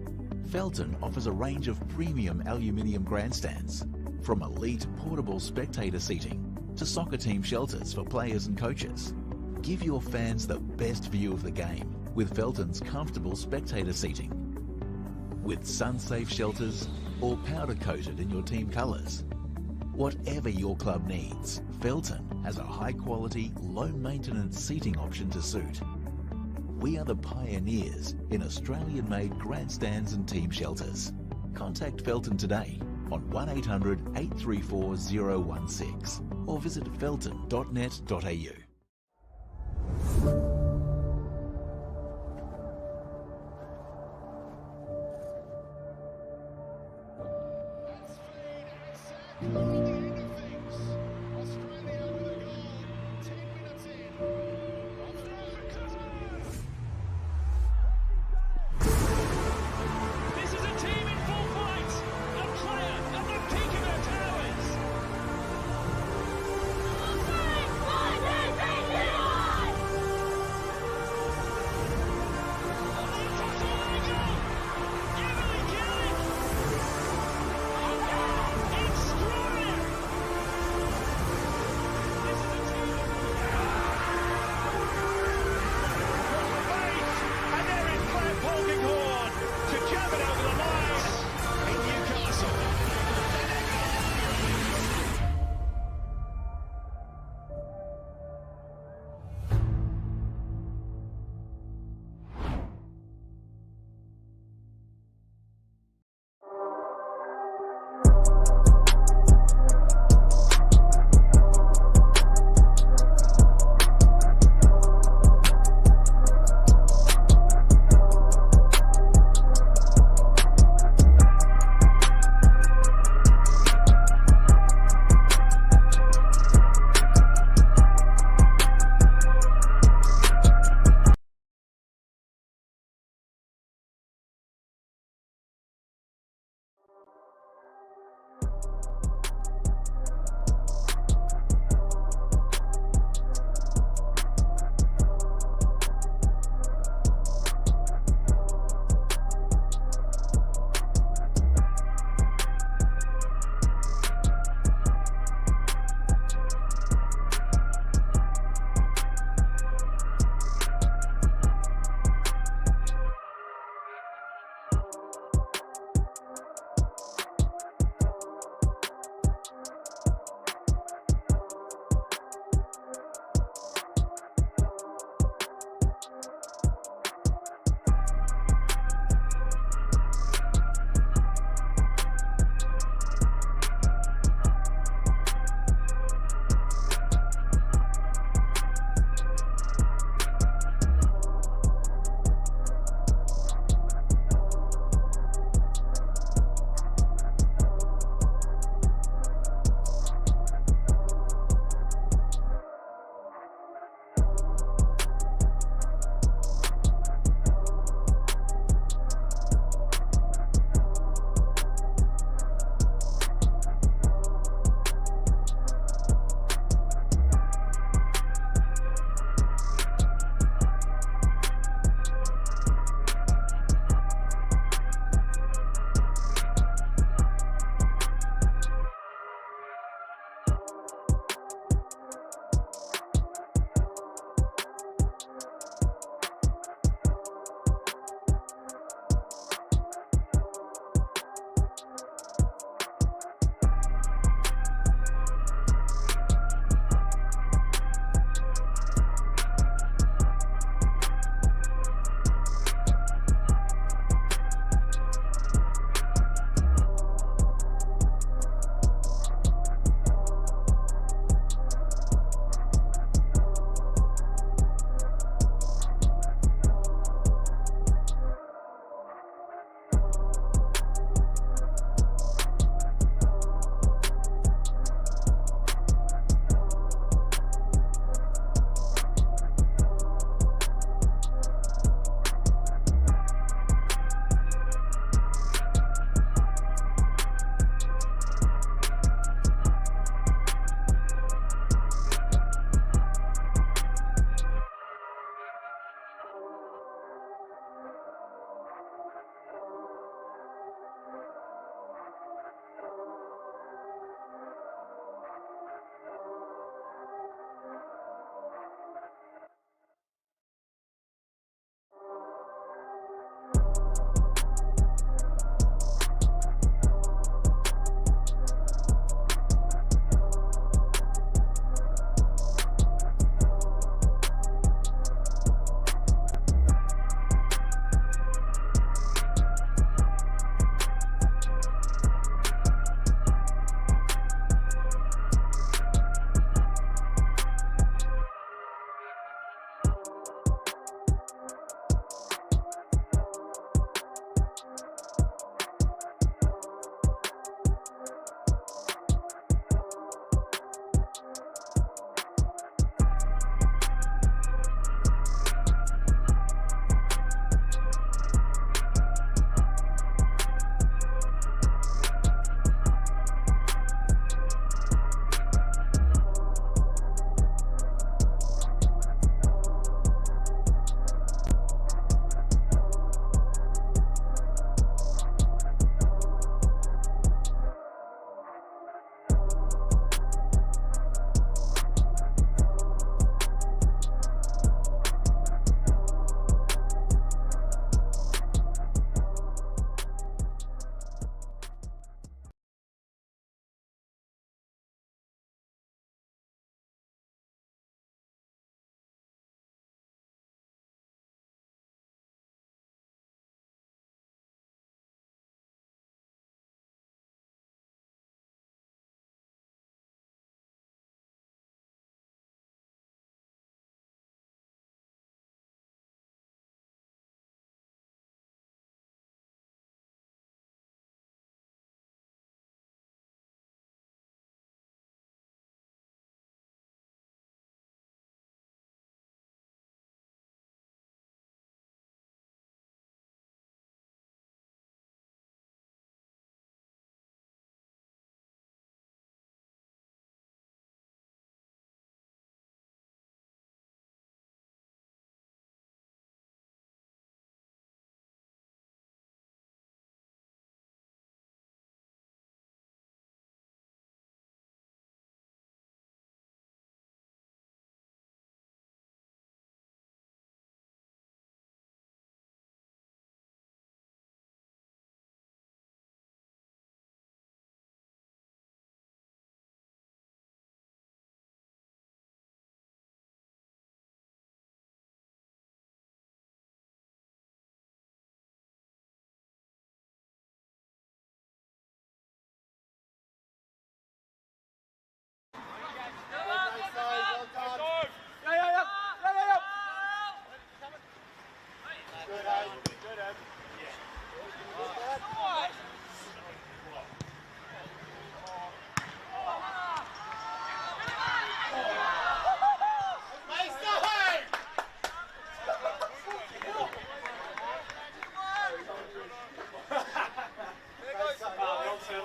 Felton offers a range of premium aluminium grandstands, from elite portable spectator seating to soccer team shelters for players and coaches. Give your fans the best view of the game with Felton's comfortable spectator seating. With sun-safe shelters or powder-coated in your team colours. Whatever your club needs, Felton has a high-quality, low-maintenance seating option to suit. We are the pioneers in Australian-made grandstands and team shelters. Contact Felton today on 1800 834 016 or visit felton.net.au.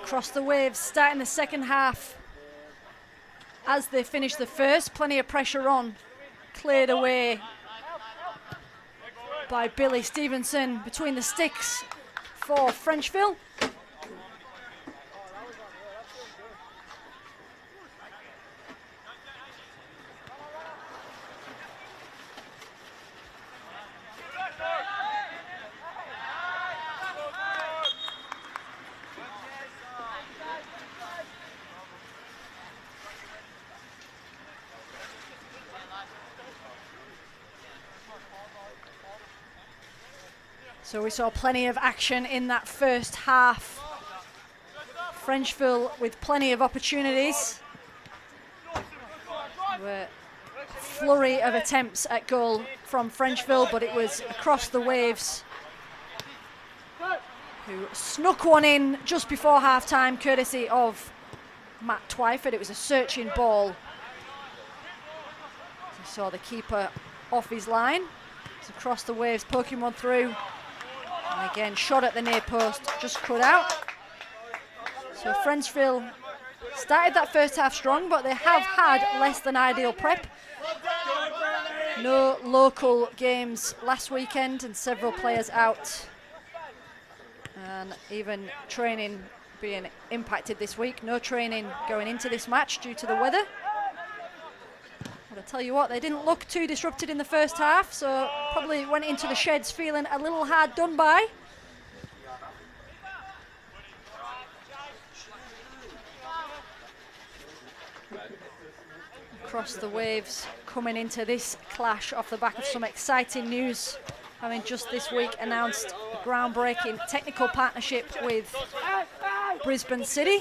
Across the Waves, starting the second half. As they finish the first, plenty of pressure on. Cleared away by Billy Stevenson between the sticks for Frenchville. So we saw plenty of action in that first half. Frenchville with plenty of opportunities. A flurry of attempts at goal from Frenchville, but it was Across the Waves who snuck one in just before half-time, courtesy of Matt Twyford. It was a searching ball. You saw the keeper off his line. It's Across the Waves poking one through. And again, shot at the near post, just cut out. So Frenchville started that first half strong, but they have had less than ideal prep. No local games last weekend and several players out. And even training being impacted this week. No training going into this match due to the weather. But I tell you what, they didn't look too disrupted in the first half, so probably went into the sheds feeling a little hard done by. Across the Waves coming into this clash off the back of some exciting news, having just this week announced a groundbreaking technical partnership with Brisbane City,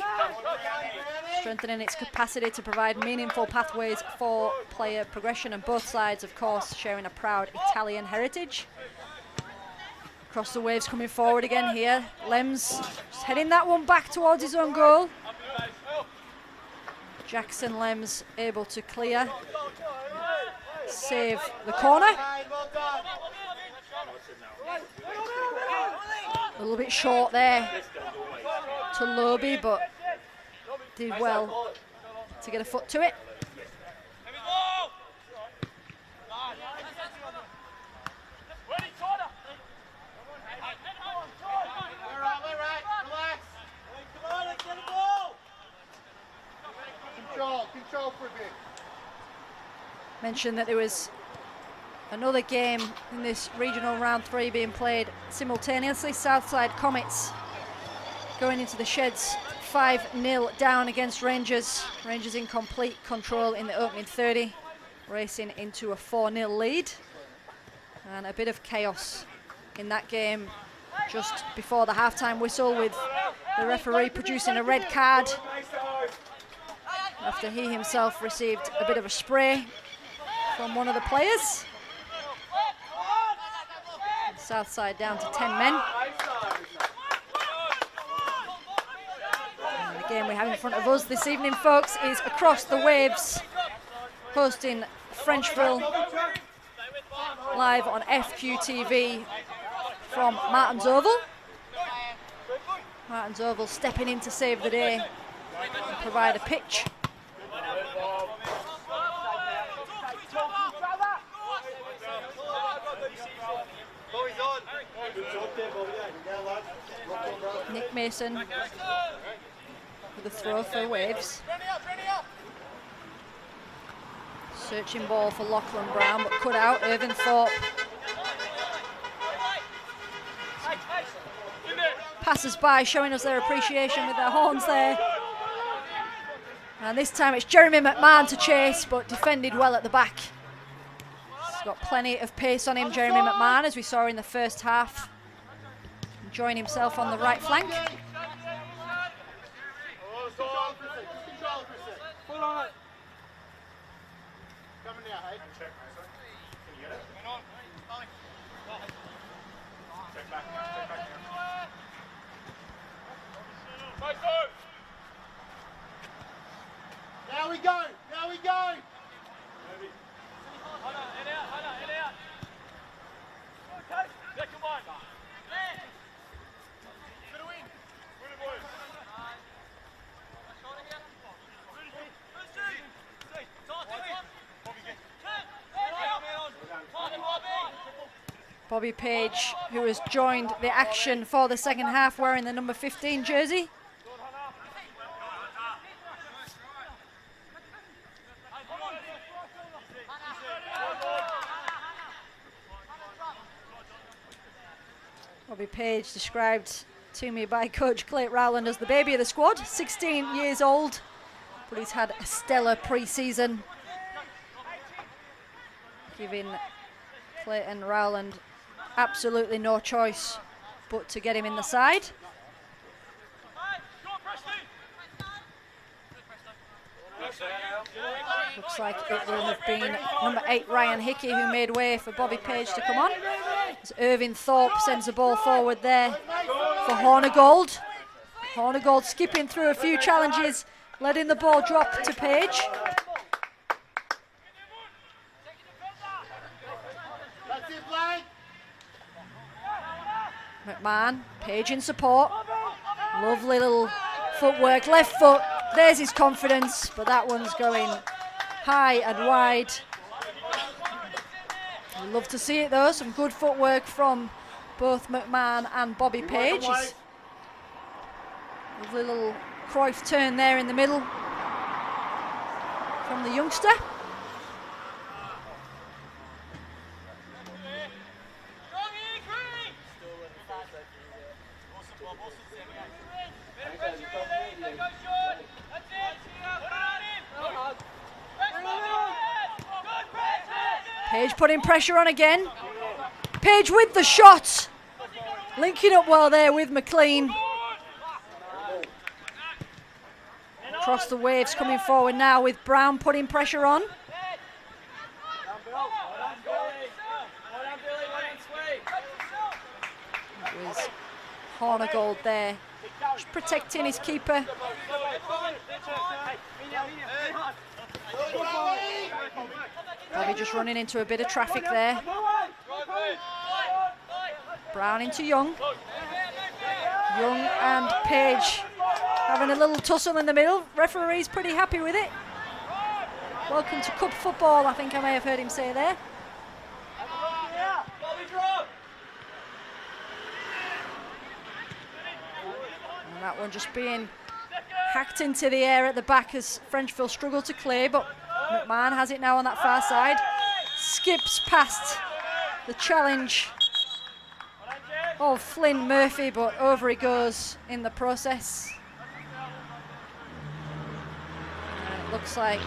strengthening its capacity to provide meaningful pathways for player progression, and both sides, of course, sharing a proud Italian heritage. Across the Waves coming forward again here. Lems just heading that one back towards his own goal. Jackson Lems able to clear, save the corner. A little bit short there to Loby, but did well to get a foot to it. Control for a bit. Mentioned that there was another game in this regional round 3 being played simultaneously. Southside Comets going into the sheds 5-0 down against Rangers. Rangers in complete control in the opening 30, racing into a 4-0 lead. And a bit of chaos in that game just before the halftime whistle, with the referee producing a red card after he himself received a bit of a spray from one of the players. Southside down to 10 men. And the game we have in front of us this evening, folks, is Across the Waves, hosting Frenchville, live on FQTV from Martin's Oval. Martin's Oval stepping in to save the day and provide a pitch. Nick Mason with a throw for Waves. Searching ball for Lachlan Brown, but cut out. Irvin Thorpe. Passers by showing us their appreciation with their horns there. And this time it's Jeremy McMahon to chase, but defended well at the back. He's got plenty of pace on him, Jeremy McMahon, as we saw in the first half. Enjoying himself on the right flank. Now we go! Now we go! Bobby Page, who has joined the action for the second half wearing the number 15 jersey. Bobby Page, described to me by Coach Clayton Rowland as the baby of the squad, 16 years old, but he's had a stellar pre-season, giving Clayton Rowland absolutely no choice but to get him in the side. Looks like it will have been number 8 Ryan Hickey who made way for Bobby Page to come on. As Irvin Thorpe sends the ball forward there for Hornigold. Hornigold skipping through a few challenges, letting the ball drop to Page. McMahon, Page in support. Lovely little footwork, left foot. There's his confidence, but that one's going high and wide. I'd love to see it though, some good footwork from both McMahon and Bobby Page. Lovely little Cruyff turn there in the middle from the youngster. Page putting pressure on again. Page with the shot. Linking up well there with McLean. Across the waves coming forward now with Brown putting pressure on. It was Hornigold there, just protecting his keeper. Bobby just running into a bit of traffic there. Brown into Young. Young and Page having a little tussle in the middle. Referee's pretty happy with it. Welcome to Cup football, I think I may have heard him say there. And that one just being hacked into the air at the back as Frenchville struggle to clear, but McMahon has it now on that far side. Skips past the challenge of Flynn Murphy, but over he goes in the process. And it looks like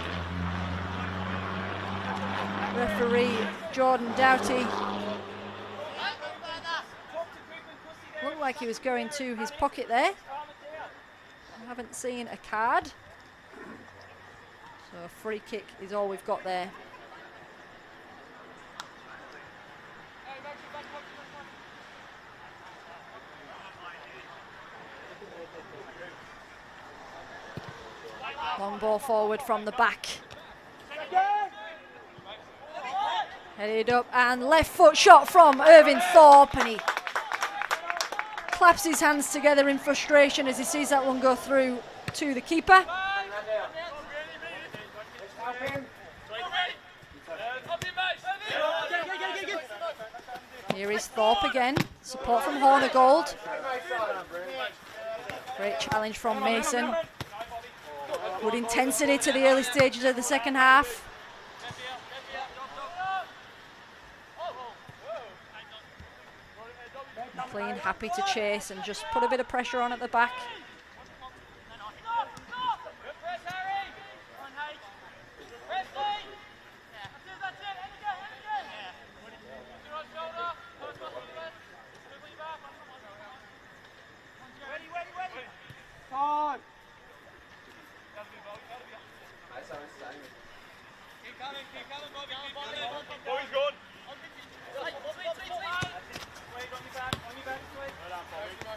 referee Jordan Doughty looked like he was going to his pocket there. I haven't seen a card. So a free kick is all we've got there. Long ball forward from the back. Headed up and left foot shot from Irvin Thorpe, and he claps his hands together in frustration as he sees that one go through to the keeper. Here is Thorpe again, support from Hornigold. Great challenge from Mason. Good intensity to the early stages of the second half. McLean happy to chase and just put a bit of pressure on at the back.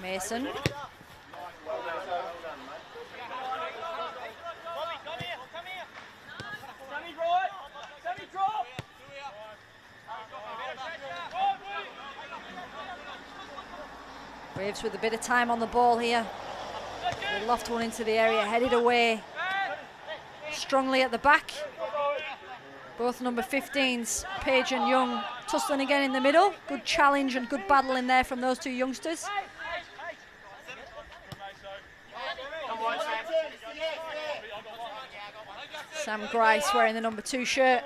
Mason. Waves with a bit of time on the ball here. They loft one into the area, headed away strongly at the back. Both number 15s, Page and Young, tussling again in the middle. Good challenge and good battle in there from those two youngsters. Sam Grice wearing the number 2 shirt.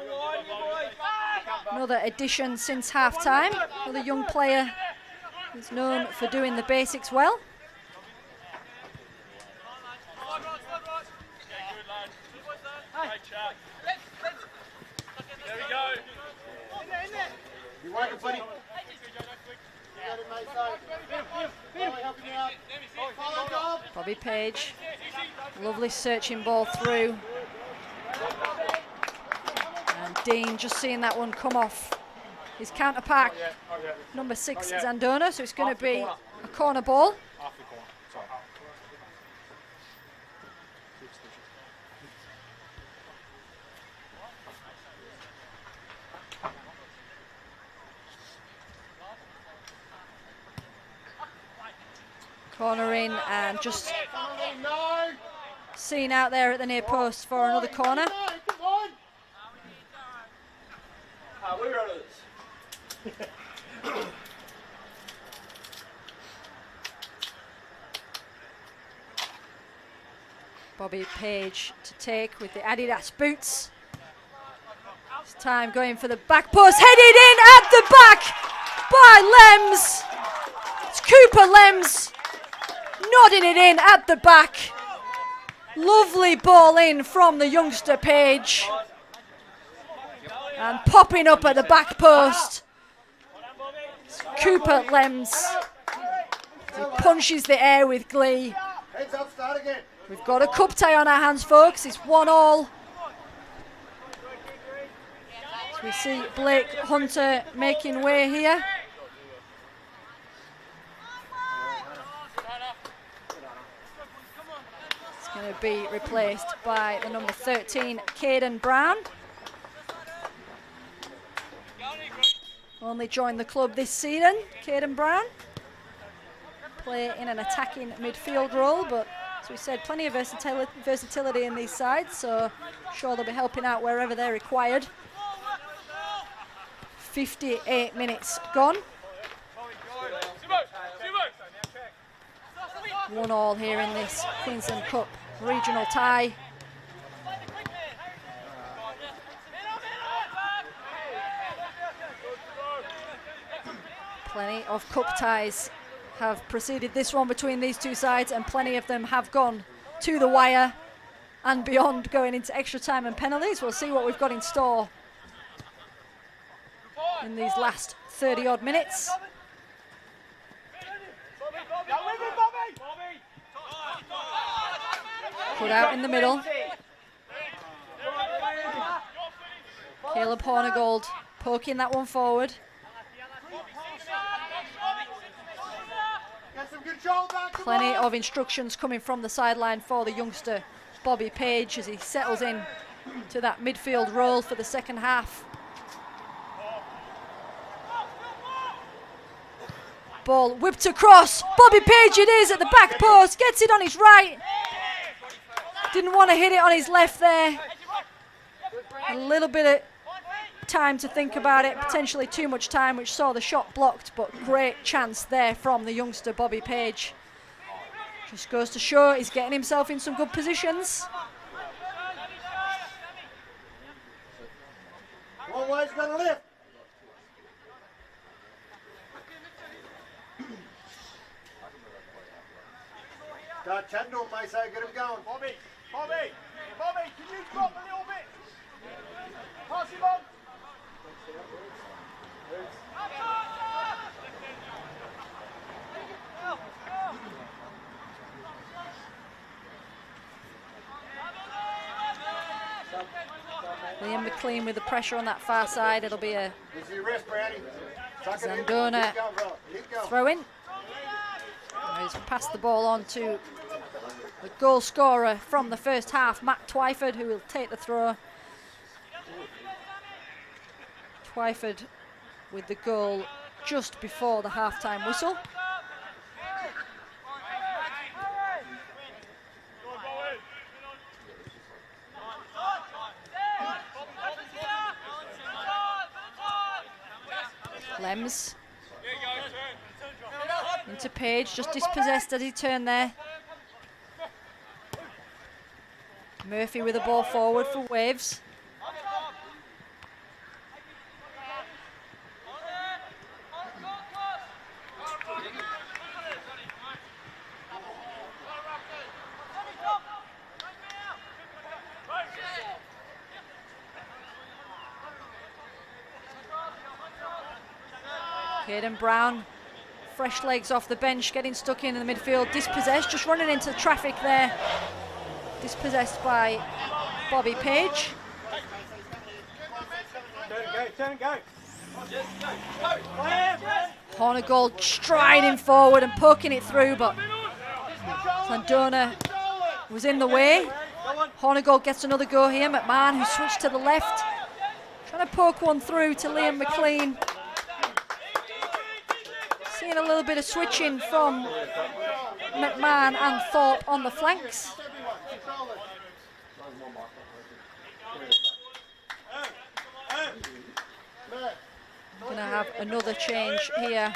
Another addition since half-time. Another young player who's known for doing the basics well. There we go. You working, buddy? Bobby Page. Lovely searching ball through. And Dean just seeing that one come off his counterpart. Number 6 Zandona, so it's going to be a corner ball. Corner in and just seen out there at the near post for another corner. Bobby Page to take with the Adidas boots. This time going for the back post, headed in at the back by Lems. It's Cooper Lems nodding it in at the back. Lovely ball in from the youngster Page. And popping up at the back post. It's Cooper Lems. He punches the air with glee. Heads up, start again. We've got a cup tie on our hands, folks. It's 1-all. So we see Blake Hunter making way here. It's going to be replaced by the number 13, Caden Brown. Only joined the club this season, Caden Brown. Play in an attacking midfield role, but as we said, plenty of versatility in these sides, so I'm sure they'll be helping out wherever they're required. 58 minutes gone. 1-all here in this Queensland Cup regional tie. Plenty of cup ties have preceded this one between these two sides, and plenty of them have gone to the wire and beyond, going into extra time and penalties. We'll see what we've got in store in these last 30-odd minutes. Put out in the middle. Caleb Hornigold poking that one forward. Plenty of instructions coming from the sideline for the youngster Bobby Page as he settles in to that midfield role for the second half. Ball whipped across. Bobby Page it is at the back post. Gets it on his right. Didn't want to hit it on his left there. A little bit of time to think about it, potentially too much time, which saw the shot blocked, but great chance there from the youngster Bobby Page. Just goes to show he's getting himself in some good positions. One way's gonna lift. Start chatting to him, mate, so get him going. Bobby, can you drop a little bit? Pass him on. Liam McLean with the pressure on that far side. It'll be a Zandona throw in. He's passed the ball on to the goal scorer from the first half, Matt Twyford, who will take the throw. Twyford with the goal just before the half-time whistle. Lems into Page, just dispossessed as he turned there. Murphy with the ball forward for Waves. Caden Brown, fresh legs off the bench, getting stuck in the midfield, dispossessed, just running into traffic there. Dispossessed by Bobby Page. Turn and go. Hornigold striding forward and poking it through, but Sandona was in the way. Hornigold gets another go here. McMahon, who switched to the left, trying to poke one through to Liam McLean. Seeing a little bit of switching from McMahon and Thorpe on the flanks. Going to have another change here.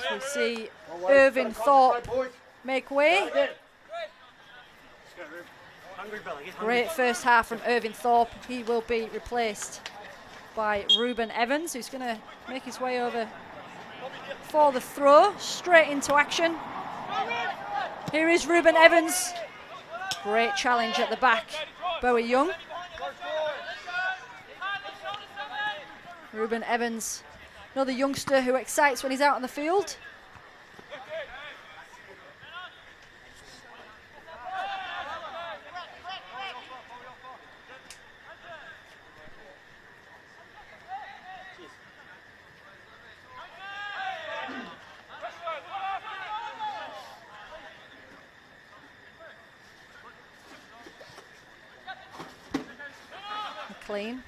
So we see Irvin Thorpe make way. Great first half from Irvin Thorpe. He will be replaced by Ruben Evans, who's going to make his way over for the throw, straight into action. Here is Ruben Evans. Great challenge at the back, Bowie Young. Ruben Evans, another youngster who excites when he's out on the field. McLean.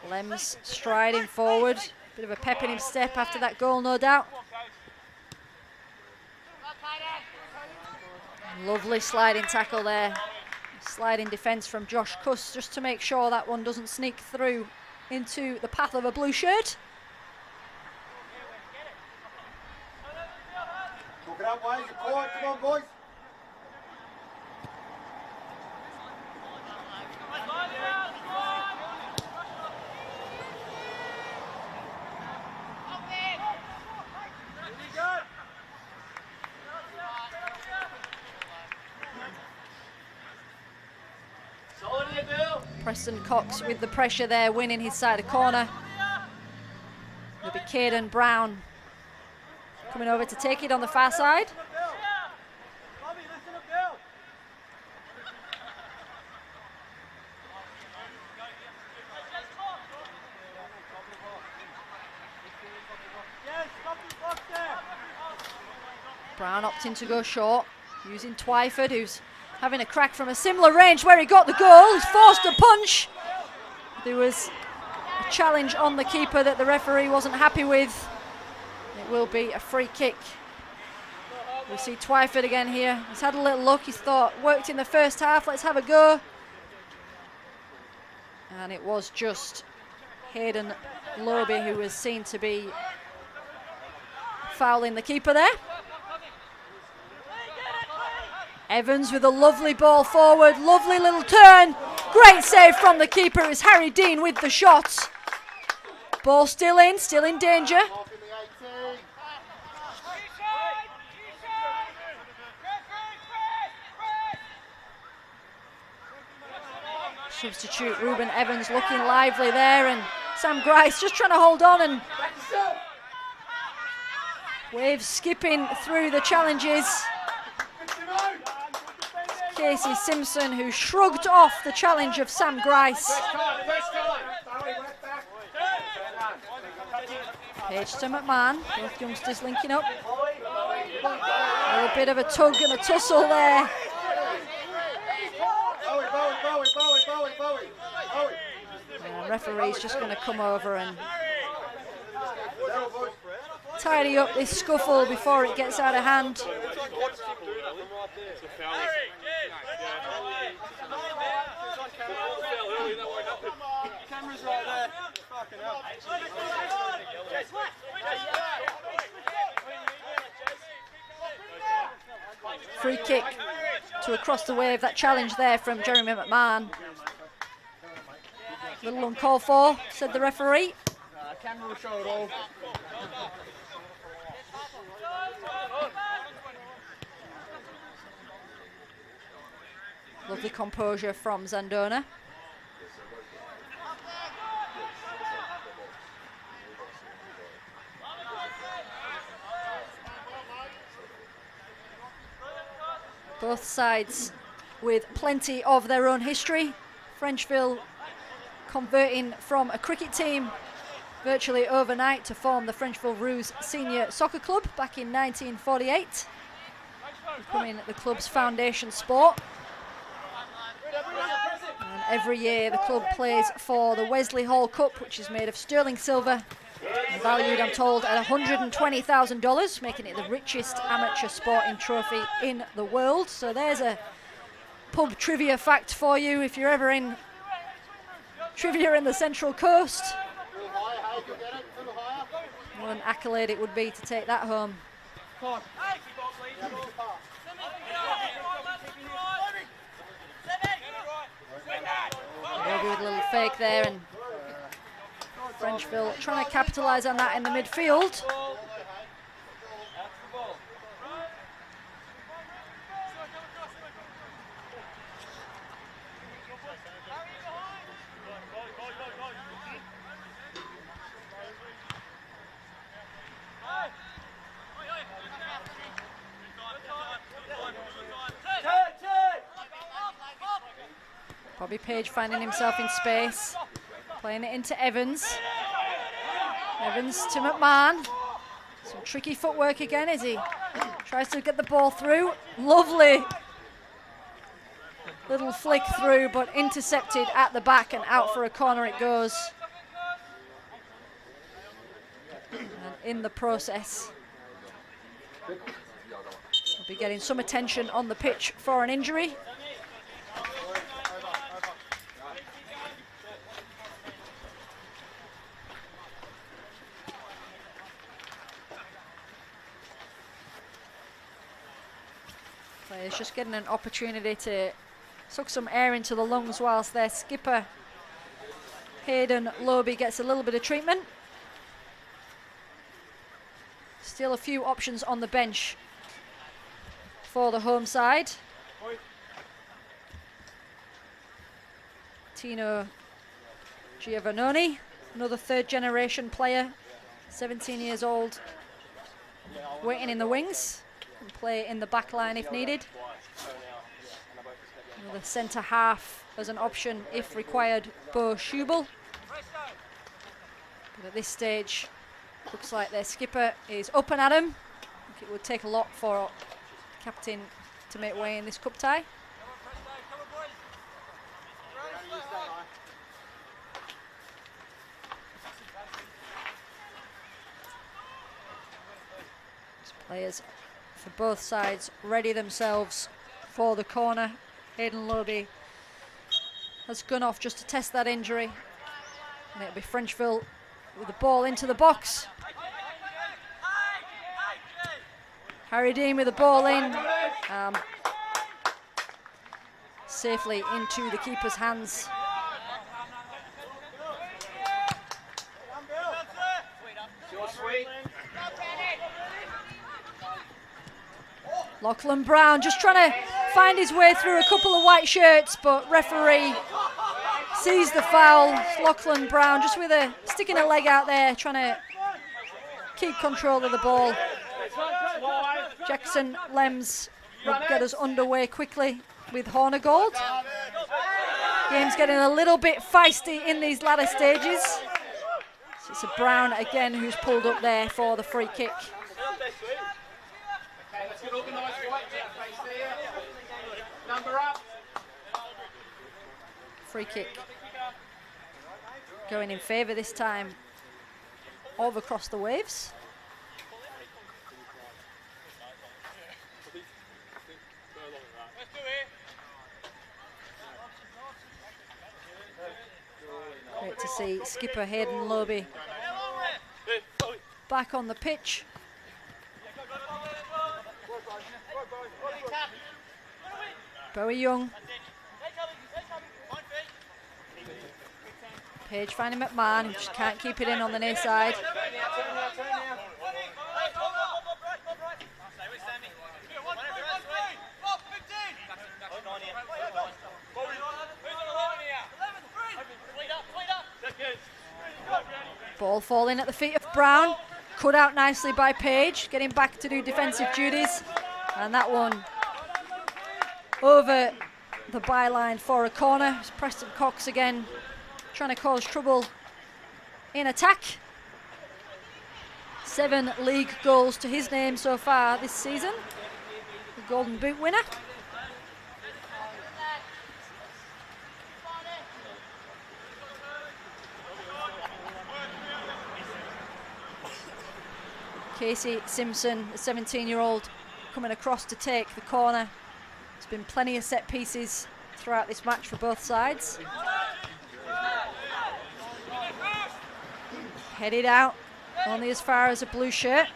Lems striding forward, bit of a pep in his step after that goal, no doubt. Lovely sliding tackle there, sliding defence from Josh Cuss, just to make sure that one doesn't sneak through into the path of a blue shirt. Talk it up, boys. Come on, boys. Preston Cox with the pressure there, winning his side of corner. It'll be Caden Brown coming over to take it on the far side. Brown opting to go short, using Twyford, who's having a crack from a similar range where he got the goal. He's forced a punch. There was a challenge on the keeper that the referee wasn't happy with. It will be a free kick. We see Twyford again here. He's had a little look. He's thought, worked in the first half, let's have a go. And it was just Hayden Lobe who was seen to be fouling the keeper there. Evans with a lovely ball forward, lovely little turn. Great save from the keeper. It was Harry Dean with the shot. Ball still in danger. Substitute Ruben Evans looking lively there, and Sam Grice just trying to hold on, and Waves skipping through the challenges. Casey Simpson, who shrugged off the challenge of Sam Grice. Page to McMahon, both youngsters linking up. A little bit of a tug and a tussle there. And referee's just going to come over and tidy up this scuffle before it gets out of hand. Camera's right there. Fucking hell. Free kick to across the wave. That challenge there from Jeremy McMahon. Little uncalled for, said the referee. Camera will show it all. Lovely composure from Zandona. Both sides with plenty of their own history. Frenchville converting from a cricket team virtually overnight to form the Frenchville Roos Senior Soccer Club back in 1948, becoming the club's foundation sport. And every year the club plays for the Wesley Hall Cup, which is made of sterling silver, and valued, I'm told, at $120,000, making it the richest amateur sporting trophy in the world. So there's a pub trivia fact for you if you're ever in trivia in the Central Coast. What an accolade it would be to take that home. Maybe with a little fake there, and Frenchville trying to capitalise on that in the midfield. Bobby Page finding himself in space, playing it into Evans. Evans to McMahon. Some tricky footwork again as he tries to get the ball through. Lovely little flick through, but intercepted at the back and out for a corner it goes. And in the process, we'll be getting some attention on the pitch for an injury. Players just getting an opportunity to suck some air into the lungs whilst their skipper Hayden Loby gets a little bit of treatment. Still a few options on the bench for the home side. Tino Giovannoni, another third generation player, 17 years old, waiting in the wings. And play in the back line if needed. Another centre half as an option if required, Bo Schubel. But at this stage, looks like their skipper is up and at him. I think it would take a lot for the captain to make way in this cup tie. Players for both sides ready themselves for the corner. Hayden Loby has gone off just to test that injury, and it'll be Frenchville with the ball into the box. Harry Dean with the ball in, safely into the keeper's hands. Lachlan Brown just trying to find his way through a couple of white shirts, but referee sees the foul. Lachlan Brown just with sticking a leg out there, trying to keep control of the ball. Jackson Lems will get us underway quickly with Hornigold. Game's getting a little bit feisty in these latter stages. So it's a Brown again who's pulled up there for the free kick. Free kick going in favour this time of Across the Waves. see skipper Hayden Loby back on the pitch. Bowie Young. Page finding McMahon, who just can't keep it in on the near side. Ball falling at the feet of Brown. Cut out nicely by Page, getting back to do defensive duties. And that one over the byline for a corner. It's Preston Cox again, trying to cause trouble in attack. 7 league goals to his name so far this season. The Golden Boot winner. Casey Simpson, the 17-year-old, coming across to take the corner. There's been plenty of set pieces throughout this match for both sides. Headed out, only as far as a blue shirt.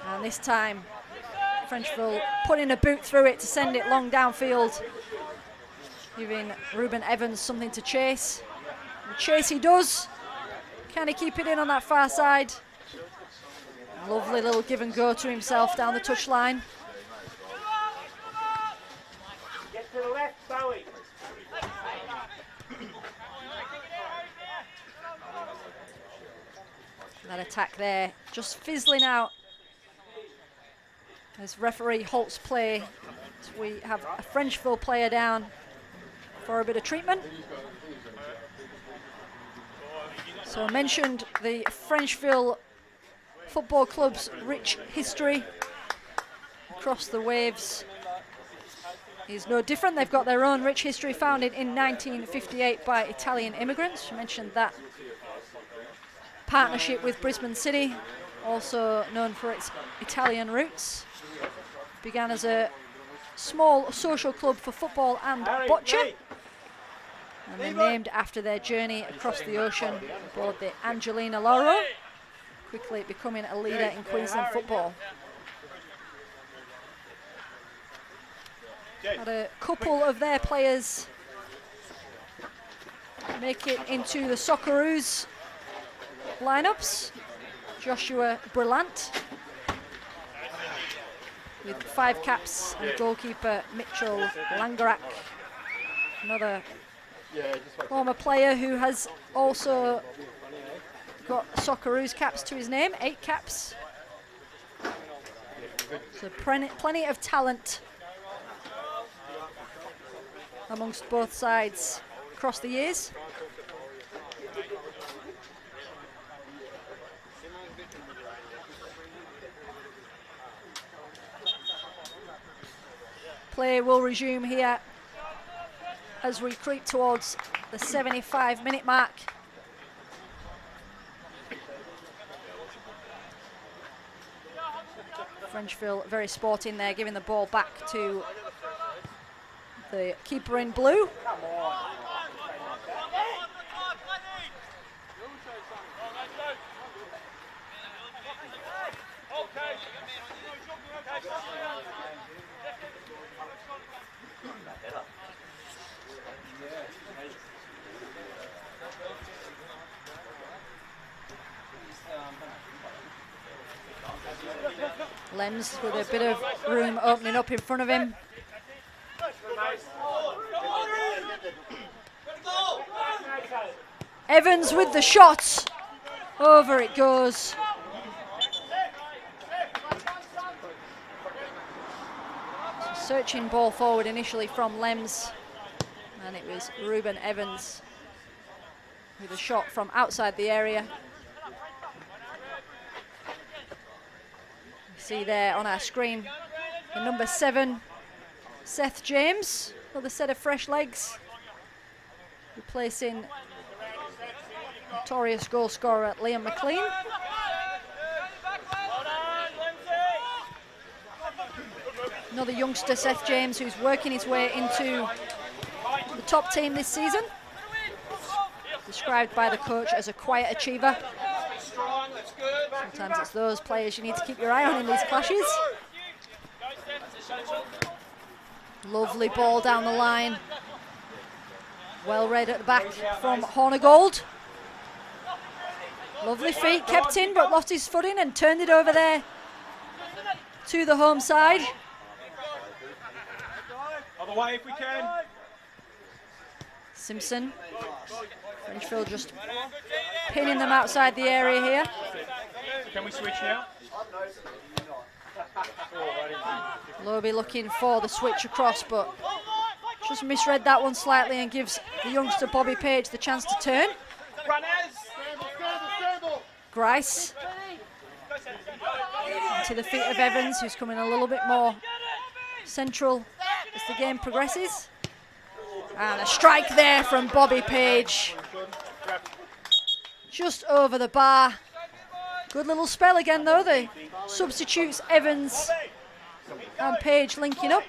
And this time, Frenchville putting a boot through it to send it long downfield, giving Ruben Evans something to chase. And chase he does. Can he keep it in on that far side? Lovely little give and go to himself down the touchline. Get to the left, Bowie. That attack there just fizzling out as referee halts play. So we have a Frenchville player down for a bit of treatment. So I mentioned the Frenchville Football Club's rich history across the waves is no different. They've got their own rich history, founded in 1958 by Italian immigrants. You mentioned that partnership with Brisbane City, also known for its Italian roots. Began as a small social club for football and bocce, and they're named after their journey across the ocean aboard the Angelina Lauro, quickly becoming a leader in Queensland football. Had a couple of their players make it into the Socceroos lineups. Joshua Brillant with 5 caps, and goalkeeper Mitchell Langerak, another former player who has also got Socceroos caps to his name, 8 caps. So plenty of talent amongst both sides across the years. Play will resume here as we creep towards the 75-minute mark. Frenchville very sporting there, giving the ball back to the keeper in blue. Lems with a bit of room opening up in front of him. Evans with the shot. Over it goes. Searching ball forward initially from Lems, and it was Ruben Evans with a shot from outside the area. See there on our screen the number 7, Seth James, another set of fresh legs, replacing notorious goal scorer Liam McLean. Another youngster, Seth James, who's working his way into the top team this season. described by the coach as a quiet achiever. Strong, that's good. Sometimes it's those players you need to keep your eye on in these clashes. Lovely ball down the line. Well read at the back from Hornigold. Lovely feet, kept in but lost his footing and turned it over there to the home side. Other way if we can. Simpson. Frenchville just pinning them outside the area here. Can we switch now? Lobe looking for the switch across, but just misread that one slightly and gives the youngster Bobby Page the chance to turn. Grice to the feet of Evans, who's coming a little bit more central as the game progresses. And a strike there from Bobby Page. Just over the bar. Good little spell again though. The substitutes Evans and Page linking up.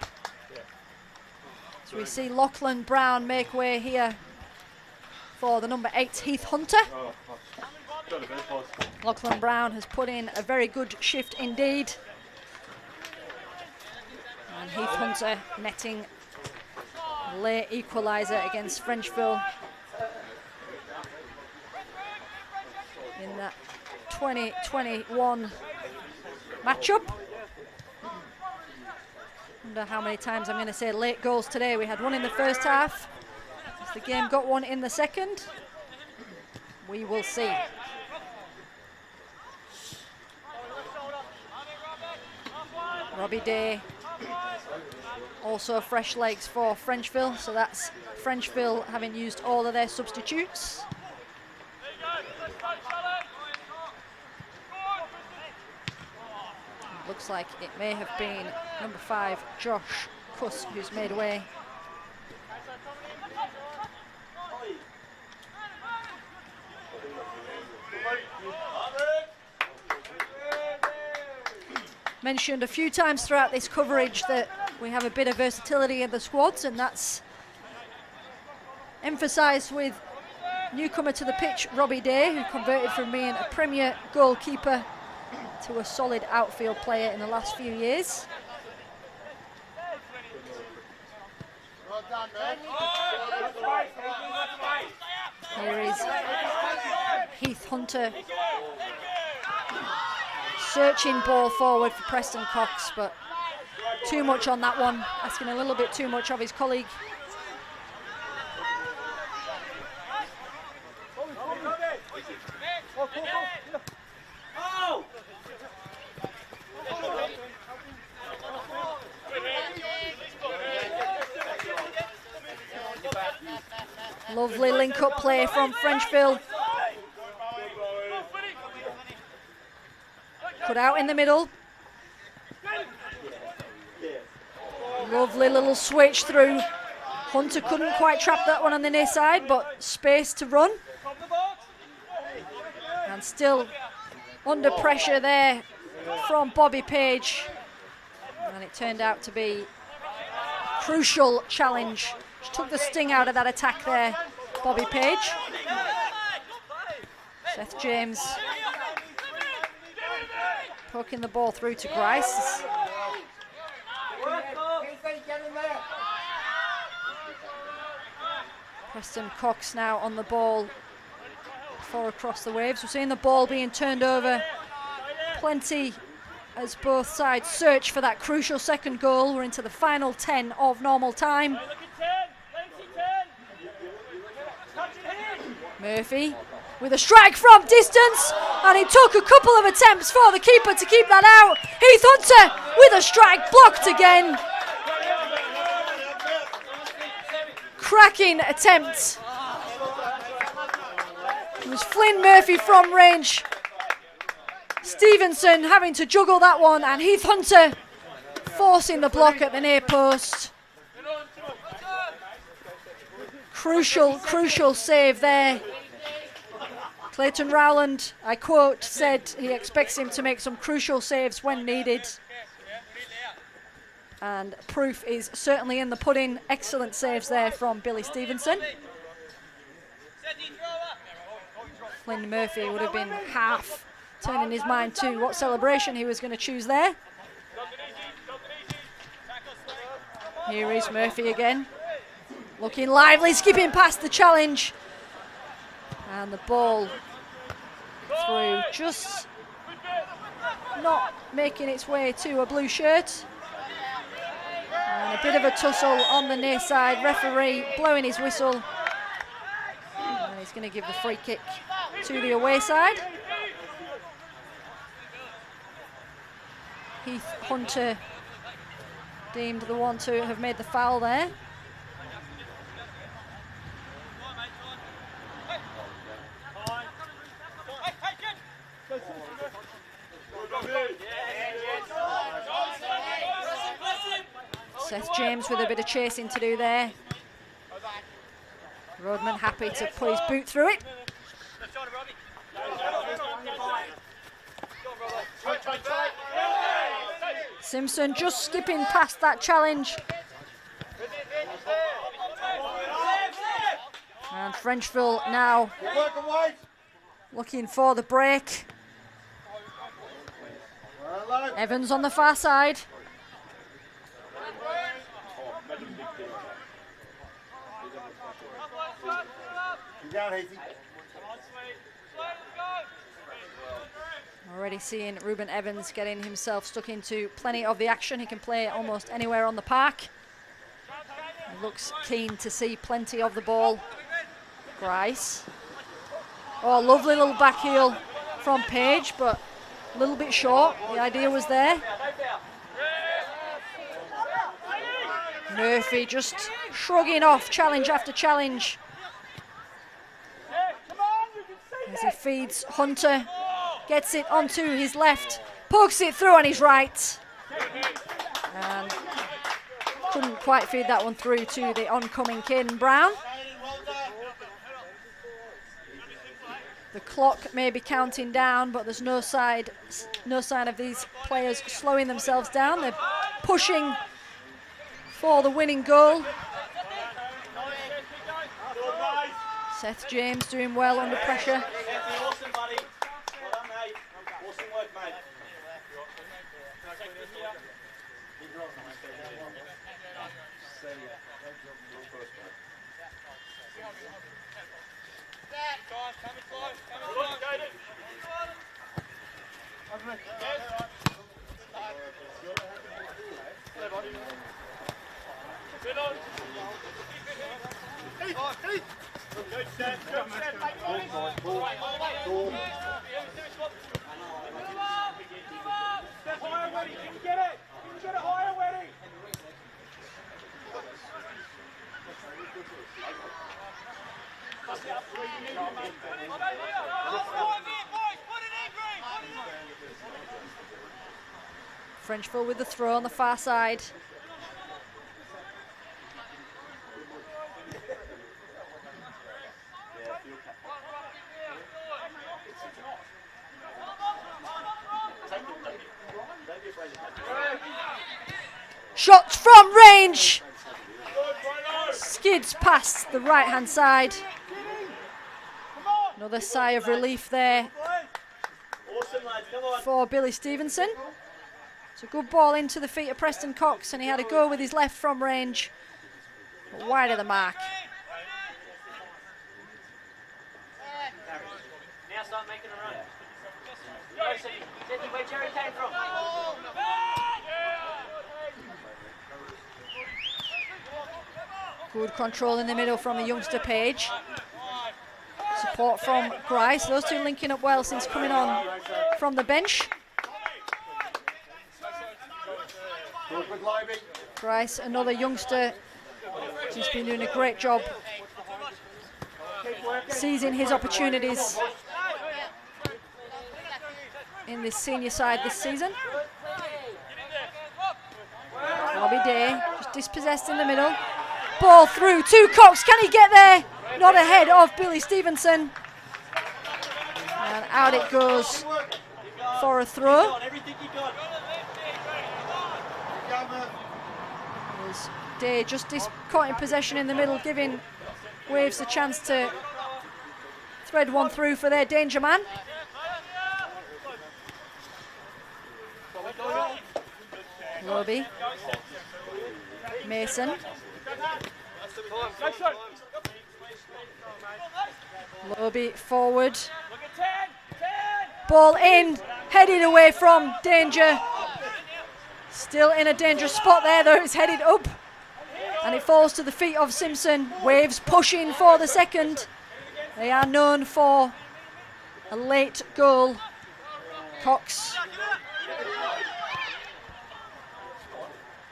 So we see Lachlan Brown make way here for the number 8 Heath Hunter. Lachlan Brown has put in a very good shift indeed. And Heath Hunter netting a late equaliser against Frenchville in that 2021 matchup. Wonder how many times I'm going to say late goals today. We had one in the first half. As the game got one in the second. We will see. Robbie Day. Also fresh legs for Frenchville. So that's Frenchville having used all of their substitutes. Looks like it may have been number 5, Josh Kuss, who's made away. Mentioned a few times throughout this coverage that we have a bit of versatility in the squads, and that's emphasised with newcomer to the pitch, Robbie Day, who converted from being a Premier goalkeeper to a solid outfield player in the last few years. Here is Heath Hunter. Searching ball forward for Preston Cox, but too much on that one, asking a little bit too much of his colleague. Lovely link-up play from Frenchville. Put out in the middle. Lovely little switch through. Hunter couldn't quite trap that one on the near side, but space to run. And still under pressure there from Bobby Page. And it turned out to be a crucial challenge. Just took the sting out of that attack there, Bobby Page. Seth James poking the ball through to Grice. Preston Cox now on the ball for across the waves. We're seeing the ball being turned over plenty as both sides search for that crucial second goal. We're into the final 10 of normal time. Murphy with a strike from distance, and he took a couple of attempts for the keeper to keep that out. Heath Hunter with a strike, blocked again. Cracking attempt. It was Flynn Murphy from range. Stevenson having to juggle that one, and Heath Hunter forcing the block at the near post. Crucial save there. Clayton Rowland, I quote, said he expects him to make some crucial saves when needed. And proof is certainly in the pudding. Excellent saves there from Billy Stevenson. Flynn Murphy would have been half turning his mind to what celebration he was going to choose there. Here is Murphy again, looking lively, skipping past the challenge. And the ball through, just not making its way to a blue shirt. And a bit of a tussle on the near side, referee blowing his whistle. And he's going to give the free kick to the away side. Heath Hunter deemed the one to have made the foul there. Seth James with a bit of chasing to do there. Rodman happy to put his boot through it. Simpson just skipping past that challenge. And Frenchville now looking for the break. Evans on the far side. Already seeing Ruben Evans getting himself stuck into plenty of the action. He can play almost anywhere on the park. He looks keen to see plenty of the ball. Grice. Oh, lovely little back heel from Page, but a little bit short. The idea was there. Murphy just shrugging off challenge after challenge as he feeds Hunter. Gets it onto his left, pokes it through on his right. And couldn't quite feed that one through to the oncoming Caden Brown. The clock may be counting down, but there's no sign of these players slowing themselves down. They're pushing for the winning goal. Seth James doing well under pressure. Frenchville with the throw on the far side. Shots from range. Skids past the right hand side. Another sigh of relief there for Billy Stevenson. It's a good ball into the feet of Preston Cox, and he had a go with his left from range, but wide of the mark. Now start making a run. Where Jerry came from. Good control in the middle from the youngster Page. Support from Grice. Those two linking up well since coming on from the bench. Grice, another youngster, who's been doing a great job seizing his opportunities in this senior side this season. Robbie Day just dispossessed in the middle. Ball through to Cox. Can he get there? Not ahead of Billy Stevenson. And out it goes for a throw. Day just caught in possession in the middle, giving Waves a chance to Thread one through for their danger man. Lobe. Mason. Lobe forward. Ball in, headed away from danger. Still in a dangerous spot there though, it's headed up. And it falls to the feet of Simpson. Waves pushing for the second. They are known for a late goal. Cox.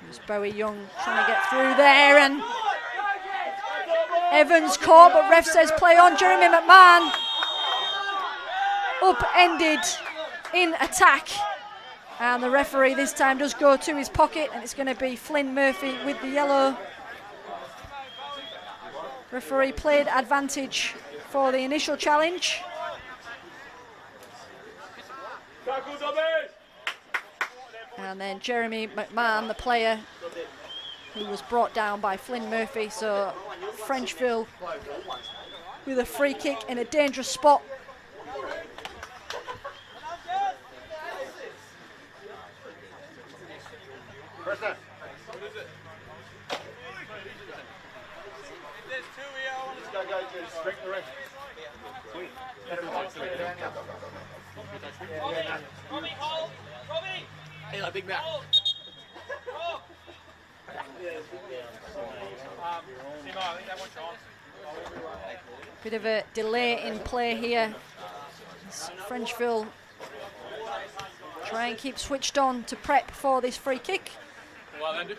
There's Bowie Young trying to get through there, and Evans caught, but ref says play on. Jeremy McMahon upended in attack, and the referee this time does go to his pocket, and it's going to be Flynn Murphy with the yellow. Referee played advantage for the initial challenge. And then Jeremy McMahon, the player who was brought down by Flynn Murphy. So Frenchville with a free kick in a dangerous spot. Hey, big man. Bit of a delay in play here. Frenchville try and keep switched on to prep for this free kick. Well, then,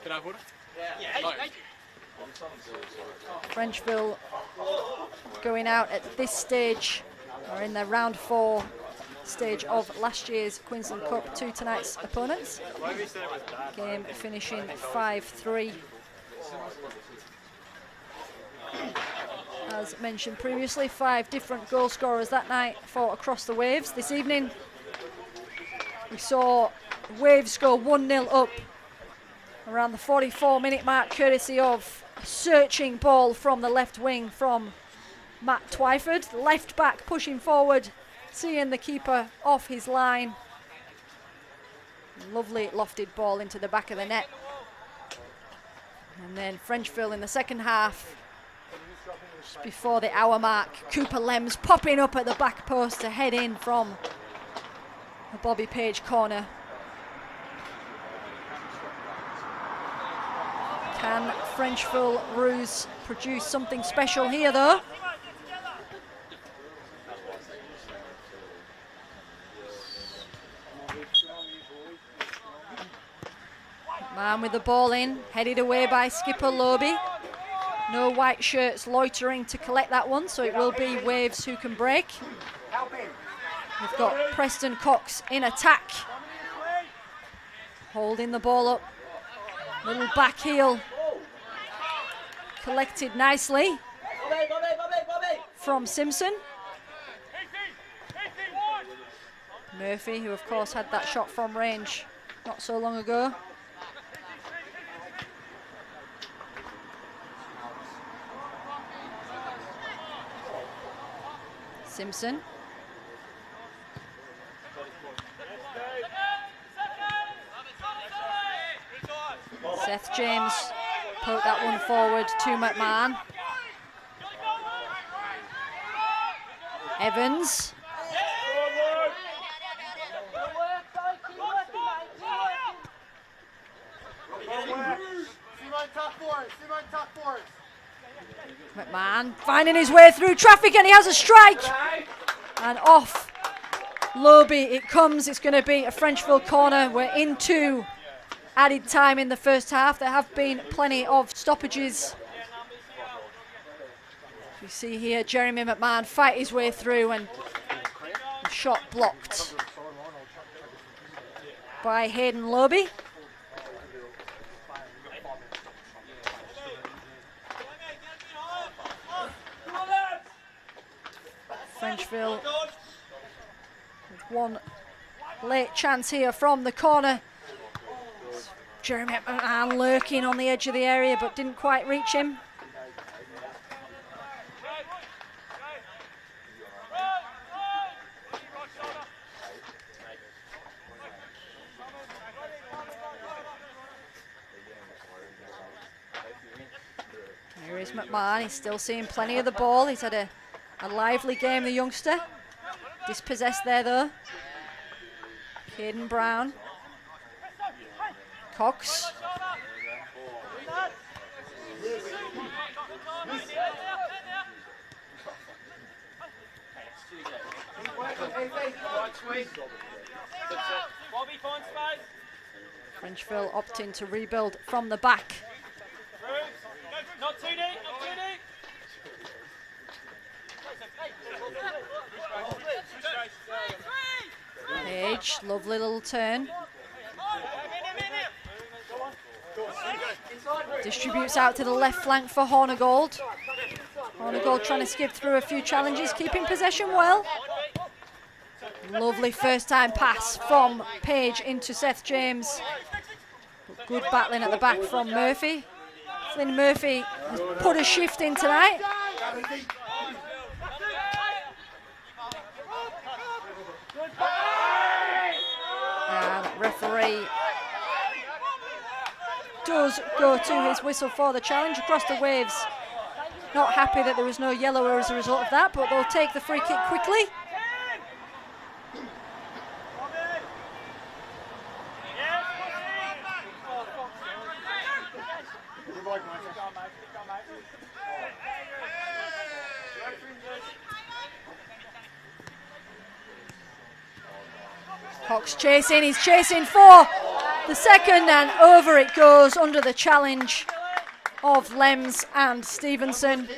can I have water? Yeah. Frenchville going out at this stage, or in their round 4 stage of last year's Queensland Cup to tonight's opponents. Game finishing 5-3. As mentioned previously, 5 different goal scorers that night for Across the Waves. This evening we saw Waves go 1-0 up around the 44-minute mark, courtesy of a searching ball from the left wing from Matt Twyford. Left back pushing forward, seeing the keeper off his line. Lovely lofted ball into the back of the net. And then Frenchville in the second half, just before the hour mark, Cooper Lems popping up at the back post to head in from a Bobby Page corner. Can Frenchville Roos produce something special here though? Man with the ball in, headed away by skipper Lobe. No white shirts loitering to collect that one, so it will be Waves who can break. We've got Preston Cox in attack, holding the ball up. Little back heel collected nicely from Simpson. Murphy, who of course had that shot from range not so long ago. Simpson. Seth James poked that one forward to McMahon. Evans. McMahon finding his way through traffic, and he has a strike. And off Lobe it comes. It's going to be a Frenchville corner. We're into added time in the first half. There have been plenty of stoppages. You see here Jeremy McMahon fight his way through, and the shot blocked by Hayden Lobe. Frenchville with one late chance here from the corner. Jeremy McMahon lurking on the edge of the area, but didn't quite reach him. McMahon. He's still seeing plenty of the ball. He's had a lively game, the youngster. Dispossessed there, though. Caden Brown. Cox. Frenchville opting to rebuild from the back. Not too deep, not too deep. Page, lovely little turn. Distributes out to the left flank for Hornigold. Hornigold trying to skip through a few challenges, keeping possession well. Lovely first time pass from Page into Seth James. Good battling at the back from Murphy. Flynn Murphy has put a shift in tonight. And referee does go to his whistle for the challenge across the waves. Not happy that there was no yellow as a result of that, but they'll take the free kick quickly. Cox chasing, he's chasing for the second, and over it goes under the challenge of Lems and Stevenson.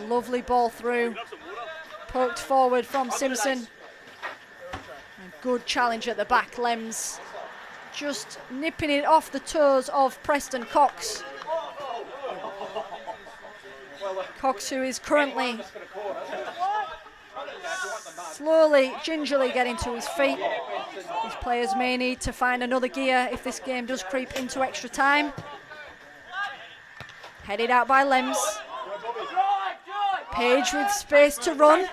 Lovely ball through, poked forward from Simpson. And good challenge at the back, Lems just nipping it off the toes of Preston Cox. Cox, who is currently slowly, gingerly getting to his feet. These players may need to find another gear if this game does creep into extra time. Headed out by Lems. Page with space to run.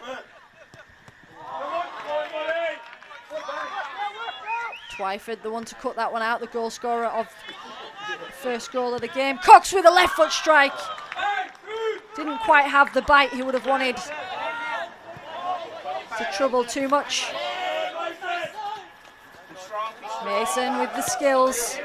Twyford, the one to cut that one out, the goal scorer of the first goal of the game. Cox with a left foot strike. Didn't quite have the bite he would have wanted to trouble too much. Mason with the skills.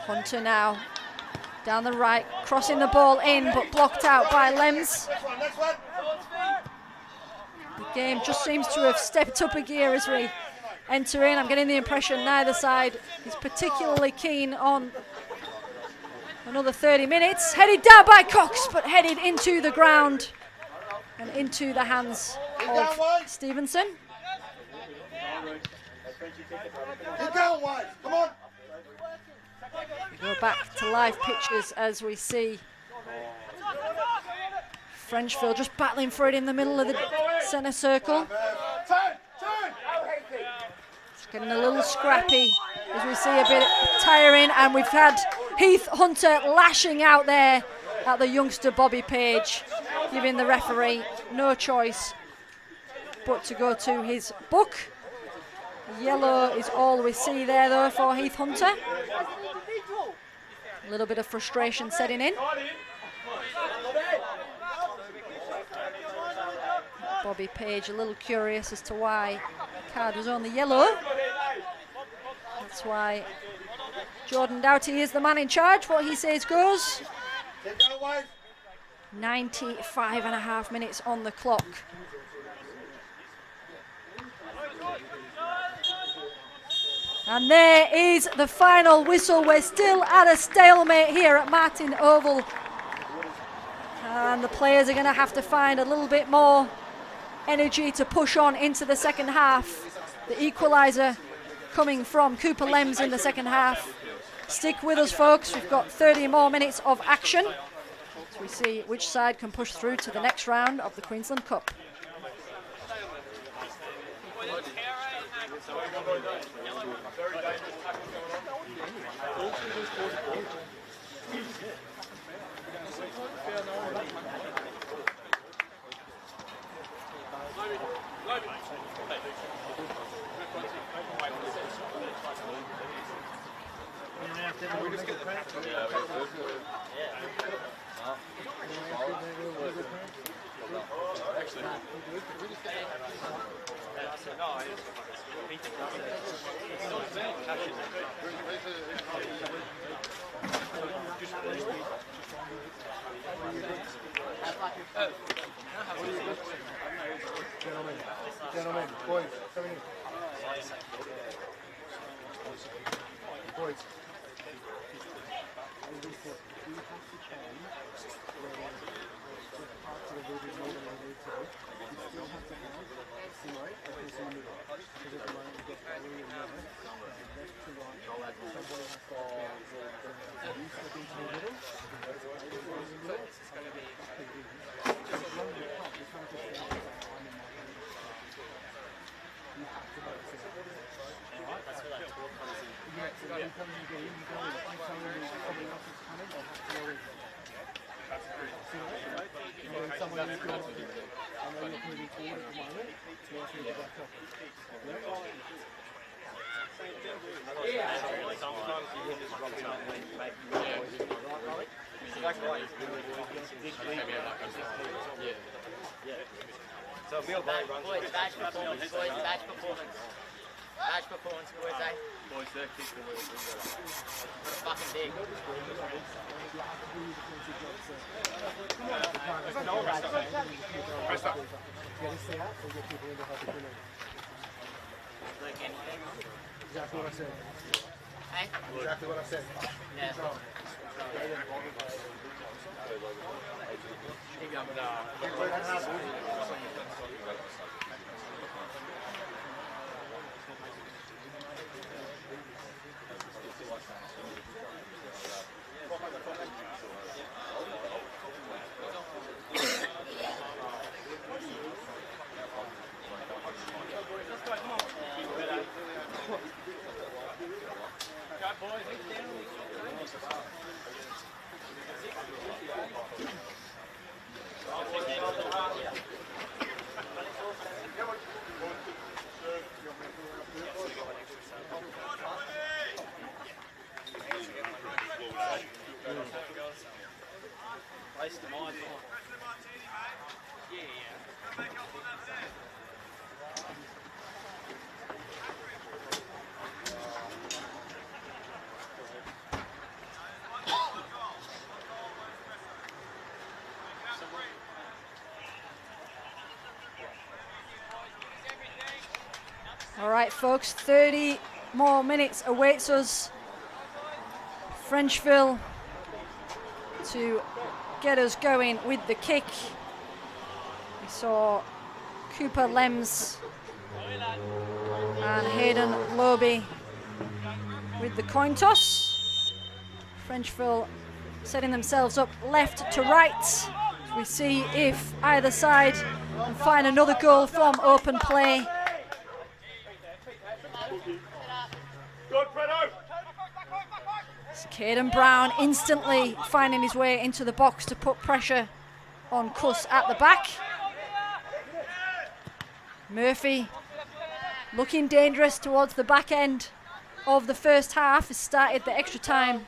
Hunter now down the right, crossing the ball in, but blocked out by Lems. The game just seems to have stepped up a gear as we enter in. I'm getting the impression neither side is particularly keen on another 30 minutes. Headed down by Cox, but headed into the ground and into the hands of Stevenson. Keep going, White. Come on. We go back to live pictures as we see Frenchville just battling for it in the middle of the centre circle. It's getting a little scrappy as we see a bit tiring, and we've had Heath Hunter lashing out there at the youngster Bobby Page, giving the referee no choice but to go to his book. Yellow is all we see there though for Heath Hunter. A little bit of frustration setting in. Bobby Page a little curious as to why the card was only yellow. That's why Jordan Doughty is the man in charge. What he says goes. 95.5 minutes on the clock. And there is the final whistle. We're still at a stalemate here at Martin Oval. And the players are going to have to find a little bit more energy to push on into the second half. The equaliser coming from Cooper Lems in the second half. Stick with us, folks. We've got 30 more minutes of action as we see which side can push through to the next round of the Queensland Cup. Gentlemen, boys, come in. Boys. So real badge performance, badge performance, boys, badge performance. Badge performance, boys, eh? Boys, they're kicking with Fucking big. Press up. Exactly what I said. Hey? Exactly what I said. Yeah. All right, folks, 30 more minutes awaits us. Frenchville to get us going with the kick. We saw Cooper Lems and Hayden Loby with the coin toss. Frenchville setting themselves up left to right. We see if either side can find another goal from open play. Caden Brown instantly finding his way into the box to put pressure on Cuss at the back. Murphy looking dangerous towards the back end of the first half. Has started the extra time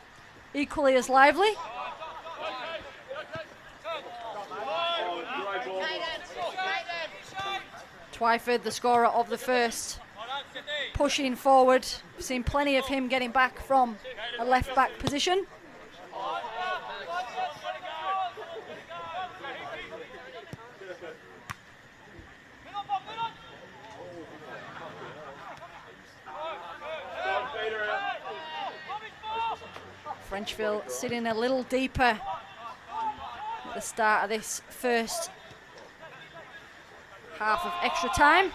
equally as lively. Twyford, the scorer of the first, pushing forward. We've seen plenty of him getting back from a left back position. Frenchville sitting a little deeper at the start of this first half of extra time.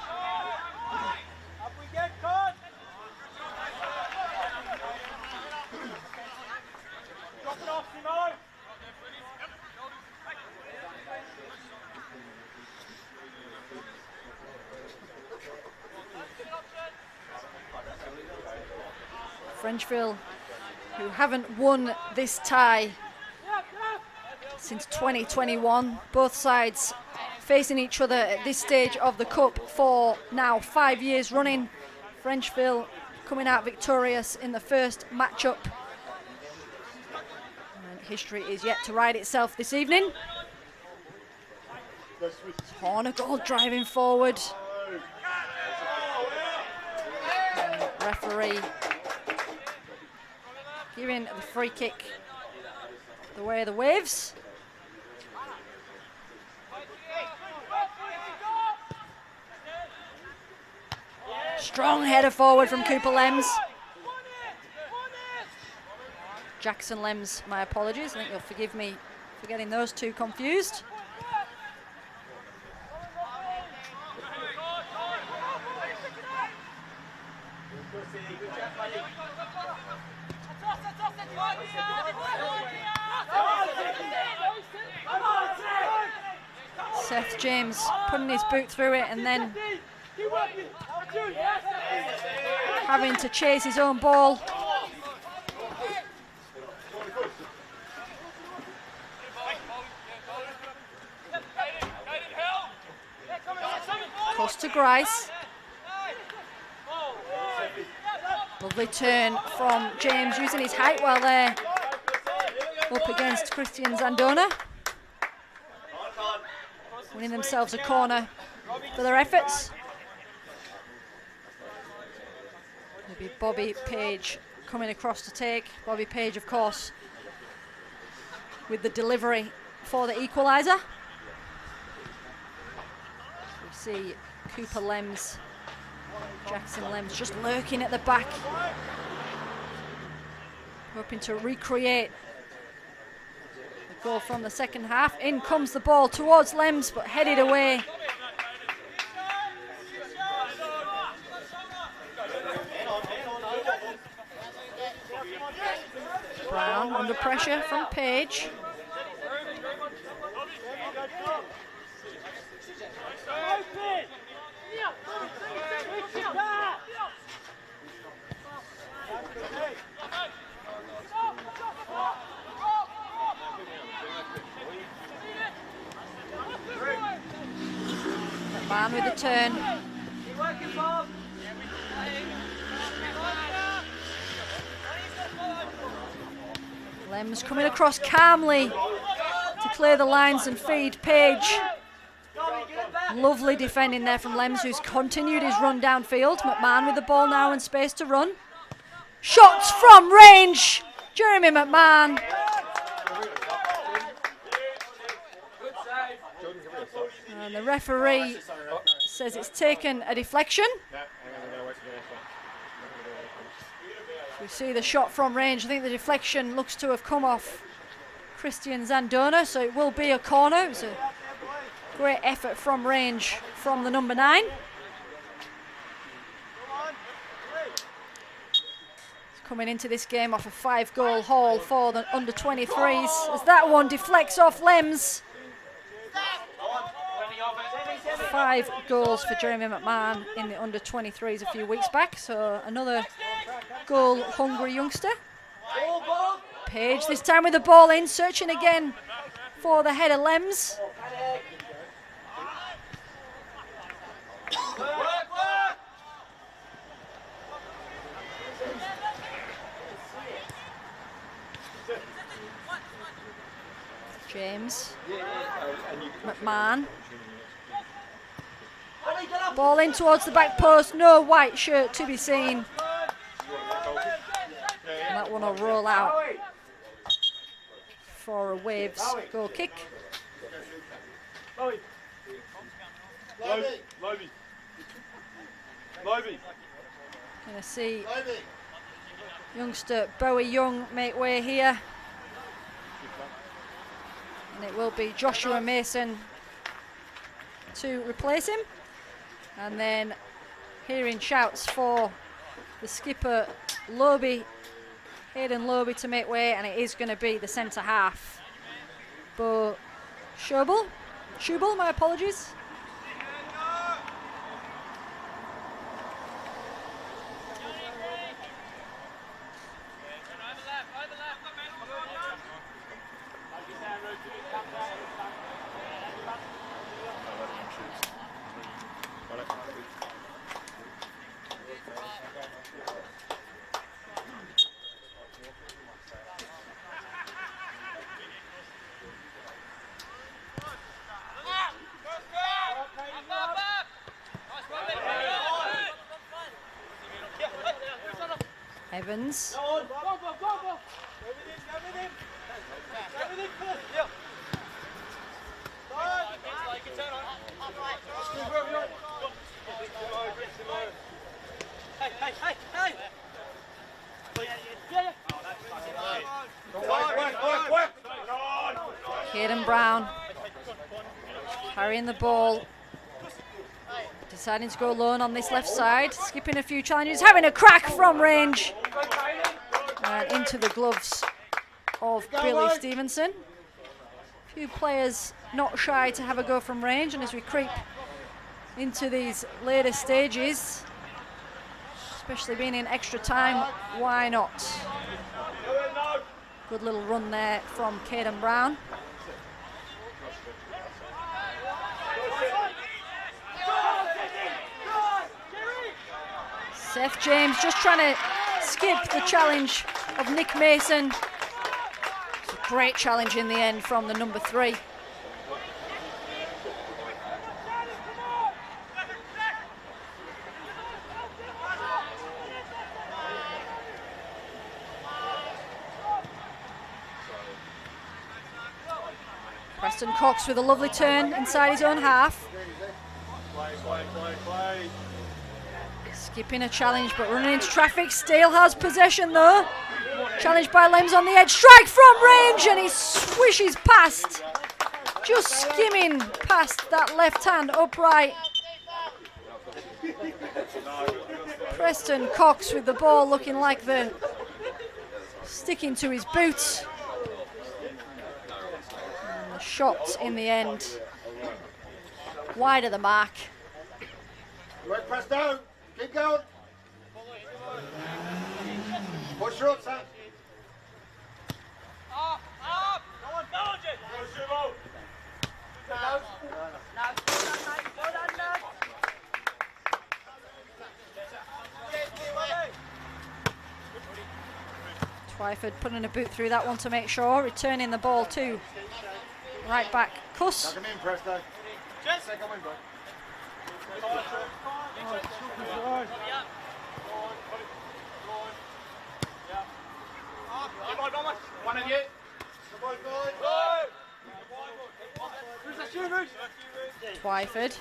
Frenchville, who haven't won this tie since 2021. Both sides facing each other at this stage of the Cup for now 5 years running. Frenchville coming out victorious in the first matchup history is yet to write itself this evening. Horner goal driving forward. Referee giving the free kick the way of the Waves. Strong header forward from Cooper Lems. Jackson Lems, my apologies. I think you'll forgive me for getting those two confused. Seth James putting his boot through it and then having to chase his own ball. Cross to Grice. Lovely turn from James, using his height while they're up against Christian Zandona. Winning themselves a corner for their efforts. It'll be Bobby Page coming across to take. Bobby Page, of course, with the delivery for the equaliser. We see Cooper Lems, Jackson Lems just lurking at the back, hoping to recreate the goal from the second half. In comes the ball towards Lems, but headed away. Brown under pressure from Page. Man with the turn. Lems coming across calmly to clear the lines and feed Page. Lovely defending there from Lems, who's continued his run downfield. McMahon with the ball now and space to run. Shots from range. Jeremy McMahon. And the referee says it's taken a deflection. We see the shot from range. I think the deflection looks to have come off Christian Zandona, so it will be a corner. It was a great effort from range from the number 9. Coming into this game off a 5-goal haul for the under-23s, as that one deflects off Lems. 5 goals for Jeremy McMahon in the under-23s a few weeks back, so another goal-hungry youngster. Page this time with the ball in, searching again for the header Lems. James. McMahon. Ball in towards the back post, no white shirt to be seen. And that one will roll out for a Waves goal kick. Gonna see youngster Bowie Young make way here. And it will be Joshua Mason to replace him. And then hearing shouts for the skipper Loby, Hayden Loby, to make way, and it is going to be the centre half. But Schubel, my apologies. Evans. Caden Brown carrying the ball, deciding to go alone on this left side, skipping a few challenges, having a crack from range, and into the gloves of Billy Stevenson. A few players not shy to have a go from range, and as we creep into these later stages, especially being in extra time, why not? Good little run there from Caden Brown. Seth James just trying to skip the challenge of Nick Mason. It's a great challenge in the end from the number 3. Preston Cox with a lovely turn inside his own half. Skipping a challenge but running into traffic. Steele has possession though. Challenged by Lems on the edge. Strike from range and he swishes past. Just skimming past that left hand upright. Preston Cox with the ball looking like the sticking to his boots. And the shot in the end wide of the mark. Right, press down. Keep going. Push your up, Sam. Up! Go on, Belgian! Twyford putting a boot through that one to make sure, returning the ball to right back Cuss. Knock him in, Presto. Second win, bro. One of you. Twyford.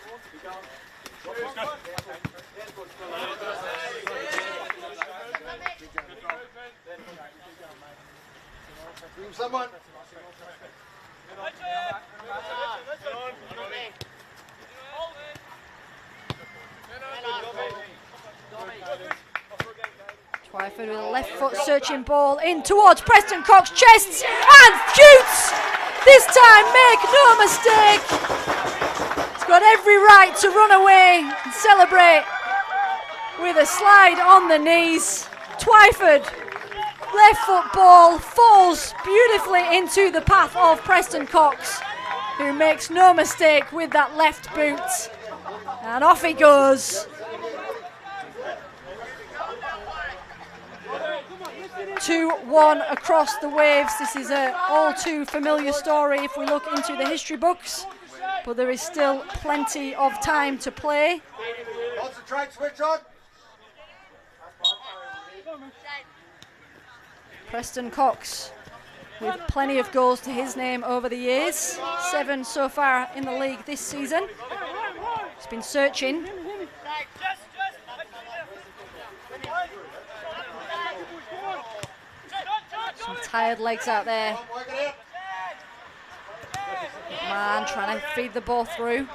Someone. Twyford with a left foot searching ball in towards Preston Cox, chests and shoots! This time, make no mistake! He's got every right to run away and celebrate with a slide on the knees. Twyford, left foot ball, falls beautifully into the path of Preston Cox, who makes no mistake with that left boot. And off he goes. 2-1 across the waves. This is an all too familiar story if we look into the history books, but there is still plenty of time to play. Concentrate, switch on. Preston Cox with plenty of goals to his name over the years. 7 so far in the league this season. He's been searching. Some tired legs out there. Man trying to feed the ball through.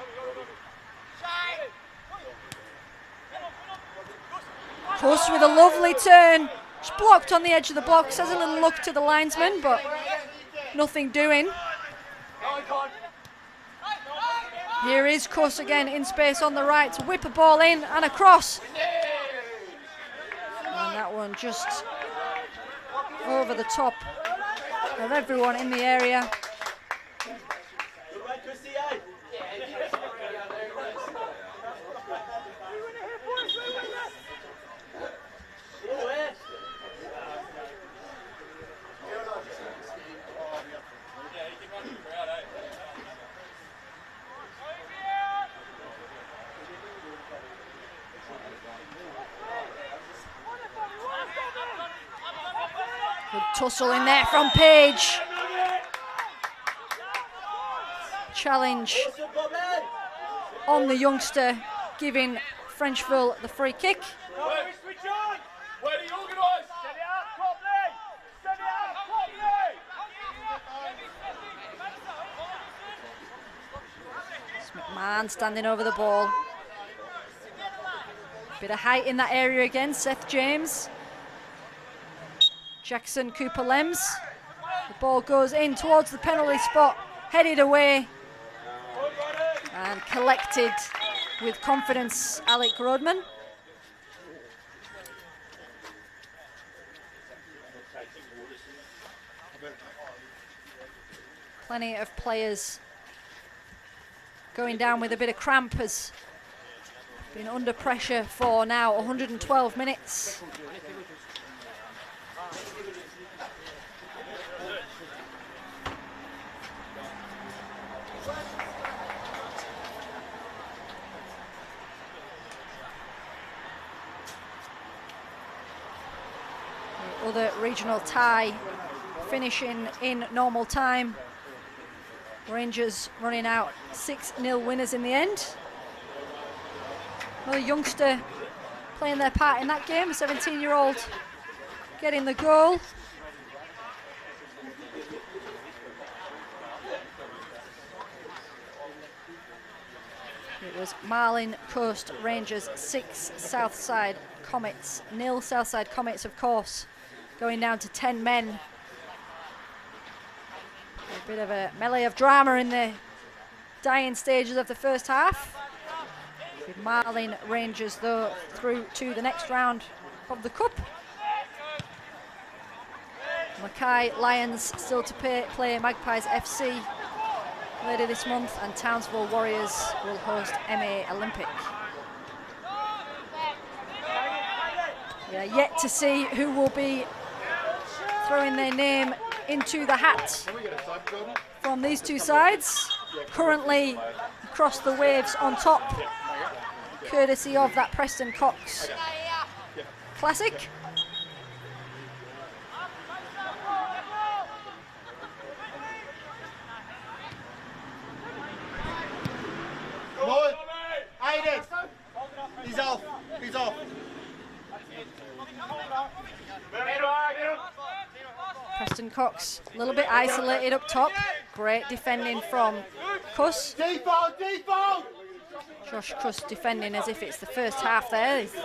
Cuss with a lovely turn. Just blocked on the edge of the box. Has a little look to the linesman, but nothing doing. Here is Cuss again in space on the right to whip a ball in and across. And that one just over the top of everyone in the area. tussle in there from Page. Challenge on the youngster, giving Frenchville the free kick. McMahon standing over the ball. Bit of height in that area again, Seth James. Jackson Cooper-Lems. The ball goes in towards the penalty spot, headed away and collected with confidence, Alec Rodman. Plenty of players going down with a bit of cramp, has been under pressure for now 112 minutes. The other regional tie finishing in normal time. Rangers running out 6-0 winners in the end. Another youngster playing their part in that game, a 17-year-old getting the goal. It was Marlin Coast Rangers 6, Southside Comets 0. Southside Comets, of course, going down to 10 men. A bit of a melee of drama in the dying stages of the first half. With Marlin Rangers, though, through to the next round of the Cup. Mackay Lions still to play Magpies FC later this month, and Townsville Warriors will host MA Olympic. We are yet to see who will be throwing their name into the hat from these two sides. Currently across the waves on top, courtesy of that Preston Cox Classic. Lord, Aiden, he's off, he's off. Preston Cox a little bit isolated up top. Great defending from Cuss. Default, default! Josh Cuss defending as if it's the first half there. He's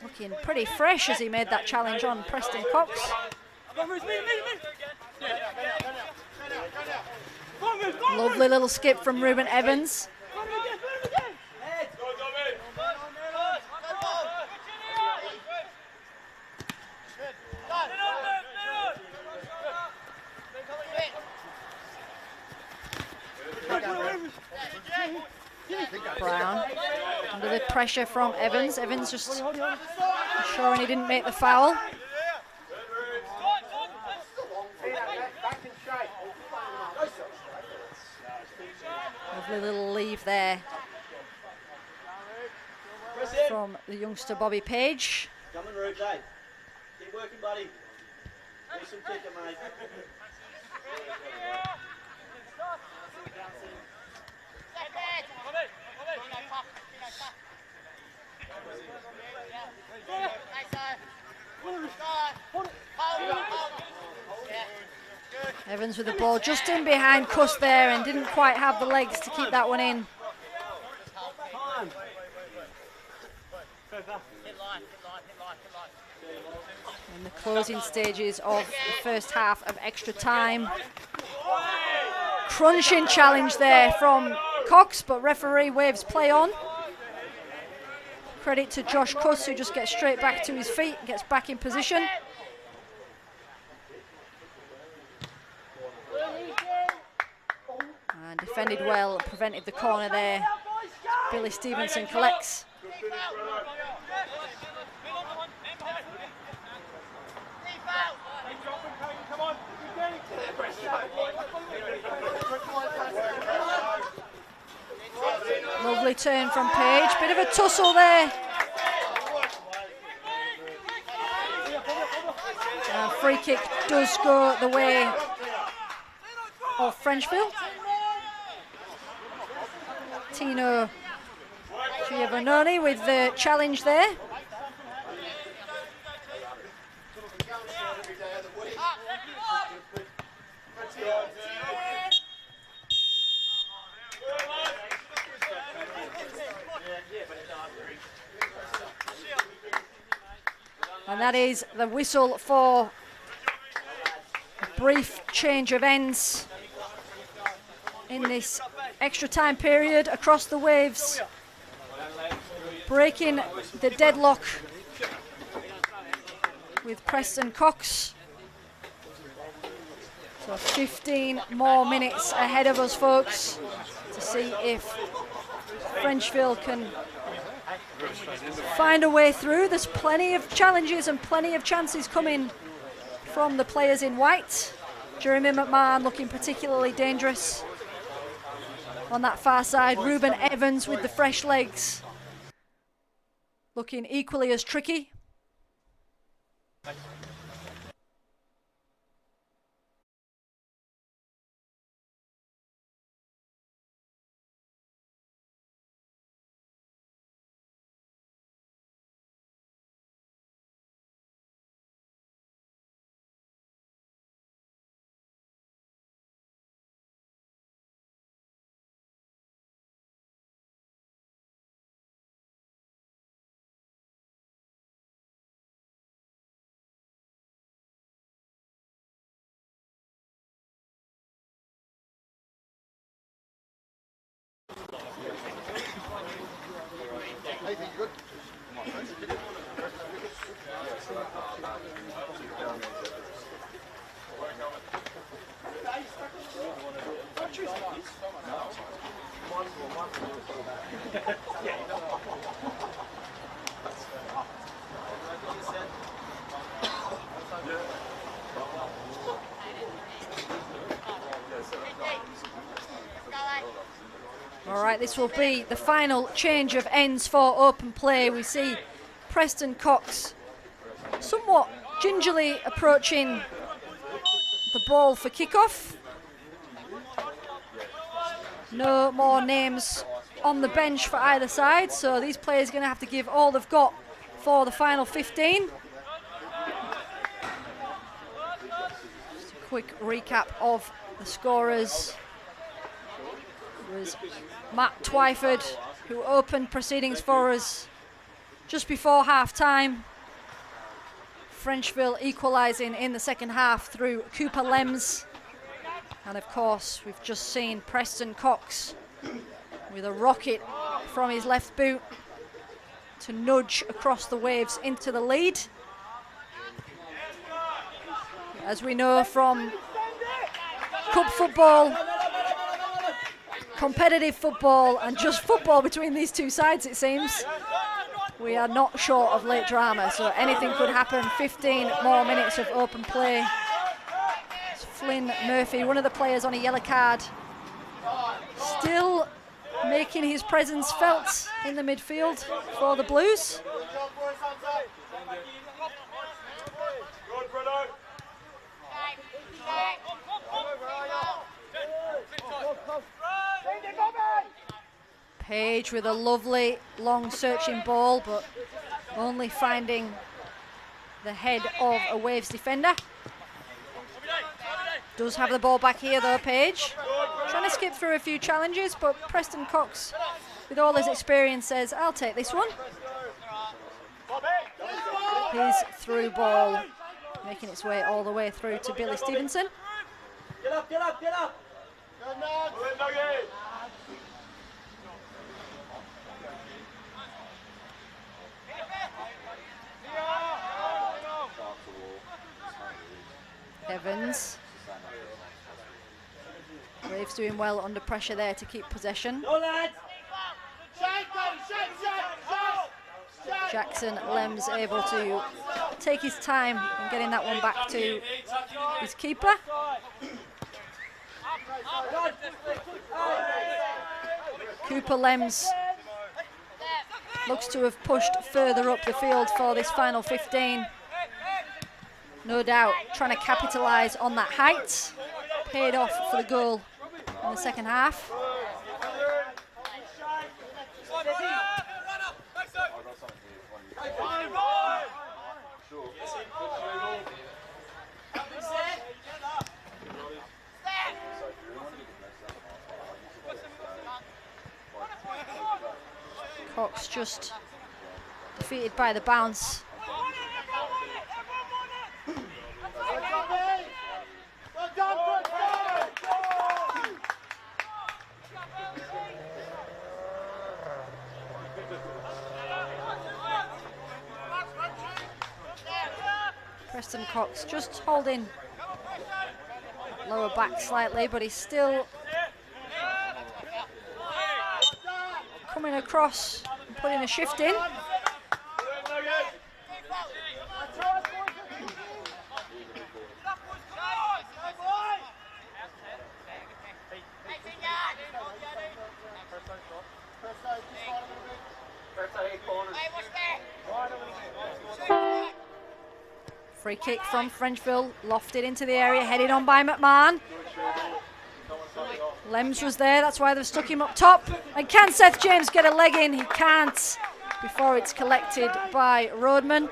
looking pretty fresh as he made that challenge on Preston Cox. Lovely little skip from Ruben Evans. Brown under the pressure from Evans. Evans just ensuring he didn't make the foul. Lovely little leave there from the youngster Bobby Page. Come on, Rubes, eh? Keep working, buddy. Do some kicking, mate. Evans with the ball just in behind Cuss there and didn't quite have the legs to keep that one in. In the closing stages of the first half of extra time. Crunching challenge there from Cox, but referee waves play on. Credit to Josh Cuss, who just gets straight back to his feet, gets back in position. And defended well, prevented the corner there. Billy Stevenson collects. Lovely turn from Page, bit of a tussle there. free kick does go the way of Frenchville. Tino Giovannoni with the challenge there. And that is the whistle for a brief change of ends in this extra time period across the Waves. Breaking the deadlock with Preston Cox. So 15 more minutes ahead of us, folks, to see if Frenchville can find a way through. There's plenty of challenges and plenty of chances coming from the players in white. Jeremy McMahon looking particularly dangerous on that far side. Ruben Evans with the fresh legs looking equally as tricky. All right, this will be the final change of ends for open play. We see Preston Cox somewhat gingerly approaching the ball for kickoff. No more names on the bench for either side, so these players are going to have to give all they've got for the final 15. Just a quick recap of the scorers. It was Matt Twyford who opened proceedings for us just before half-time. Frenchville equalising in the second half through Cooper Lems. And of course, we've just seen Preston Cox with a rocket from his left boot to nudge across the Waves into the lead. As we know from cup football, competitive football, and just football between these two sides, it seems, we are not short of late drama, so anything could happen. 15 more minutes of open play. It's Flynn Murphy, one of the players on a yellow card, still making his presence felt in the midfield for the Blues. Page with a lovely long searching ball, but only finding the head of a Waves defender. Does have the ball back here though, Page. Trying to skip through a few challenges, but Preston Cox, with all his experience, says, I'll take this one. His through ball making its way all the way through to Billy Stevenson. Get up, get up, get up! Evans. Waves doing well under pressure there to keep possession. Jackson Lems able to take his time in getting that one back to his keeper. Cooper Lems looks to have pushed further up the field for this final 15. no doubt trying to capitalise on that height. Paid off for the goal in the second half. Cox just defeated by the bounce. Preston Cox just holding lower back slightly, but he's still coming across and putting a shift in. Free kick from Frenchville, lofted into the area, headed on by McMahon. Lems was there, that's why they've stuck him up top. And can Seth James get a leg in? He can't before it's collected by Rodman.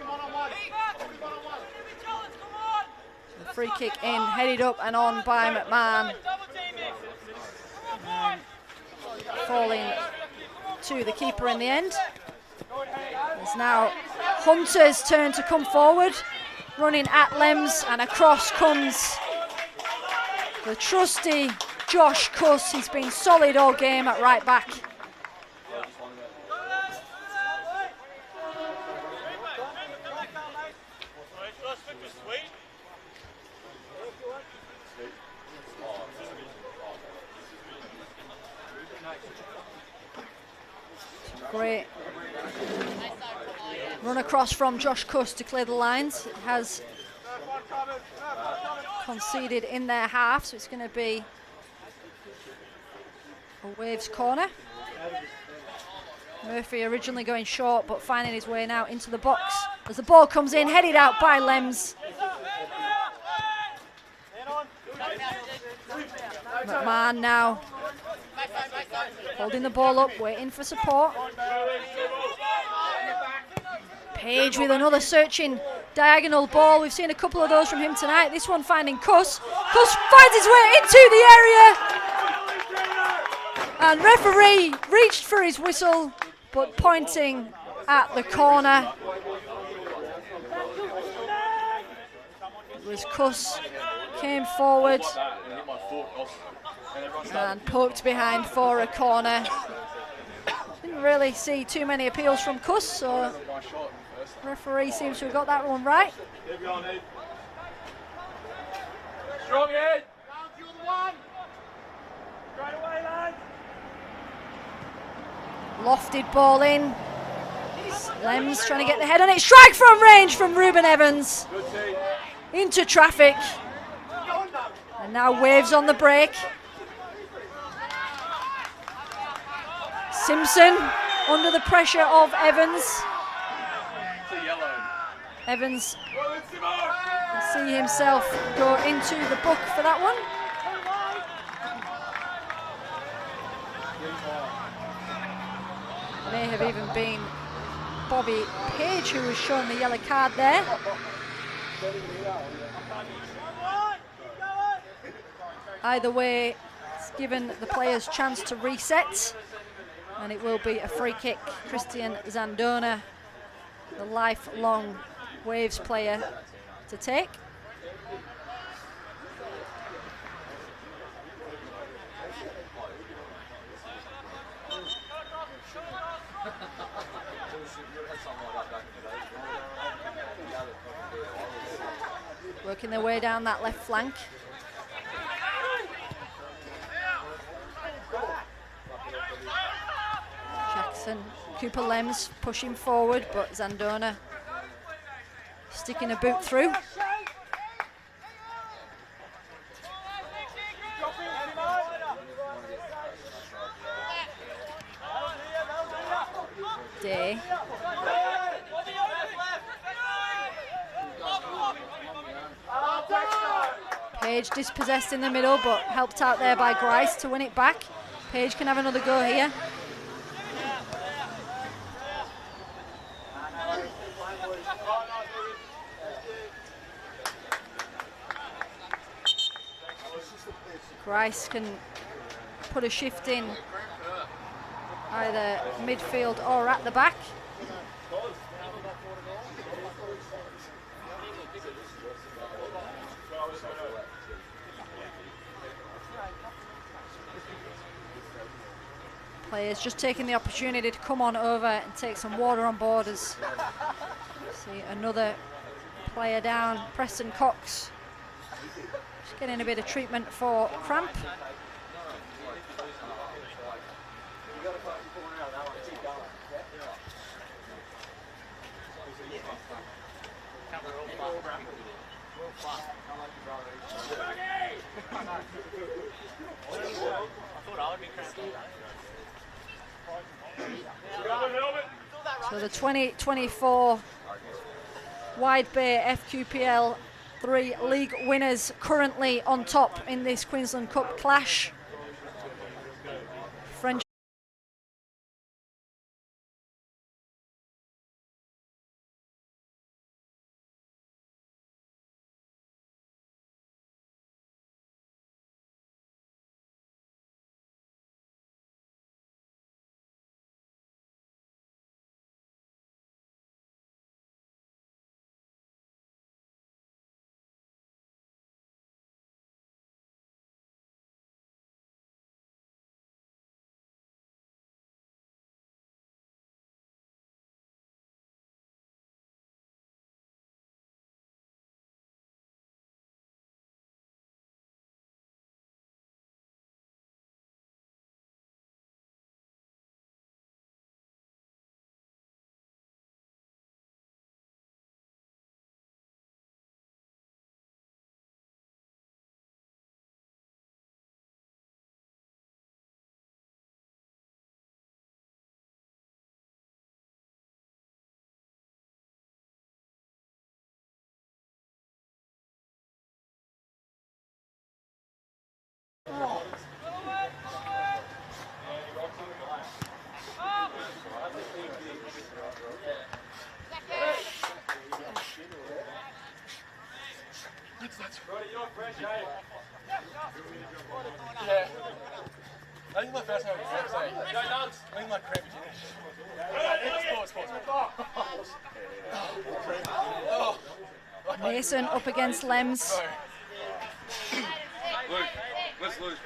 The free kick in, headed up and on by McMahon. Falling to the keeper in the end. It's now Hunter's turn to come forward. Running at Lems, and across comes the trusty Josh Cuss. He's been solid all game at right back. Great run across from Josh Cuss to clear the lines. It has conceded in their half, so it's going to be a Waves corner. Murphy originally going short, but finding his way now into the box as the ball comes in, headed out by Lems. McMahon now holding the ball up, waiting for support. Page with another searching diagonal ball. We've seen a couple of those from him tonight. This one finding Cuss. Cuss finds his way into the area. And referee reached for his whistle, but pointing at the corner. It was Cuss, came forward and poked behind for a corner. Didn't really see too many appeals from Cuss, so referee seems to have got that one right. Strong head. Down to the one. Straight away, lads. Lofted ball in. Lems trying to get the head on it. Strike from range from Ruben Evans. Into traffic. And now Waves on the break. Simpson under the pressure of Evans. Evans will see himself go into the book for that one. May have even been Bobby Page who was shown the yellow card there. Either way, it's given the players chance to reset, and it will be a free kick. Christian Zandona, the lifelong Waves player, to take. Working their way down that left flank. Jackson, Cooper Lems pushing forward, but Zandona sticking a boot through. Day. Page dispossessed in the middle, but helped out there by Grice to win it back. Page can have another go here. Grice can put a shift in either midfield or at the back. Players just taking the opportunity to come on over and take some water on board as see another player down, Preston Cox. Just getting a bit of treatment for cramp. So the 2024 Wide Bay FQPL 3 league winners currently on top in this Queensland Cup clash. French Yeah. I think my first name was Sam. I think my cramp is Mason up against Lems. Luke, let's lose.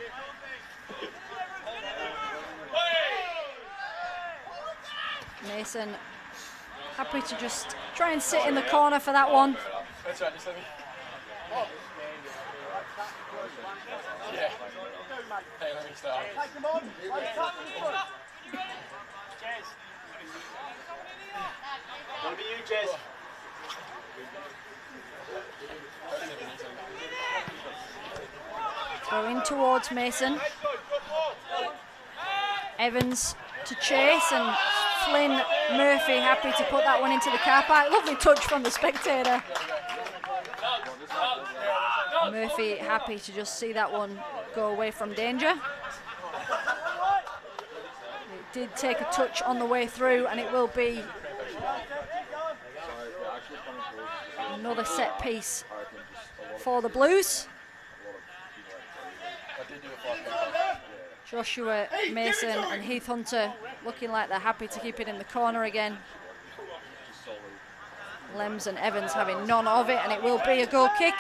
Mason happy to just try and sit in the corner for that one. That's right, just let me. Yeah. Hey, let me start. Gonna be you, Jez. Throw in towards Mason. Evans to chase, and Flynn Murphy happy to put that one into the car park. Lovely touch from the spectator. Murphy happy to just see that one go away from danger. It did take a touch on the way through, and it will be another set piece for the Blues. Joshua Mason and Heath Hunter looking like they're happy to keep it in the corner again. Lems and Evans having none of it, and it will be a goal kick.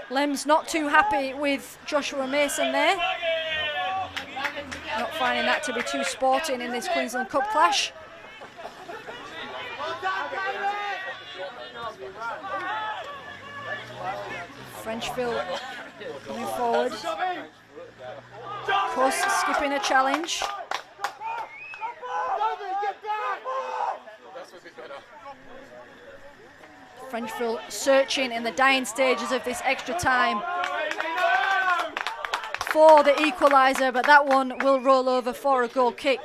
Lems not too happy with Joshua Mason there. Not finding that to be too sporting in this Queensland Cup clash. Frenchville coming forward. Cuss skipping a challenge. Frenchville searching in the dying stages of this extra time for the equaliser, but that one will roll over for a goal kick.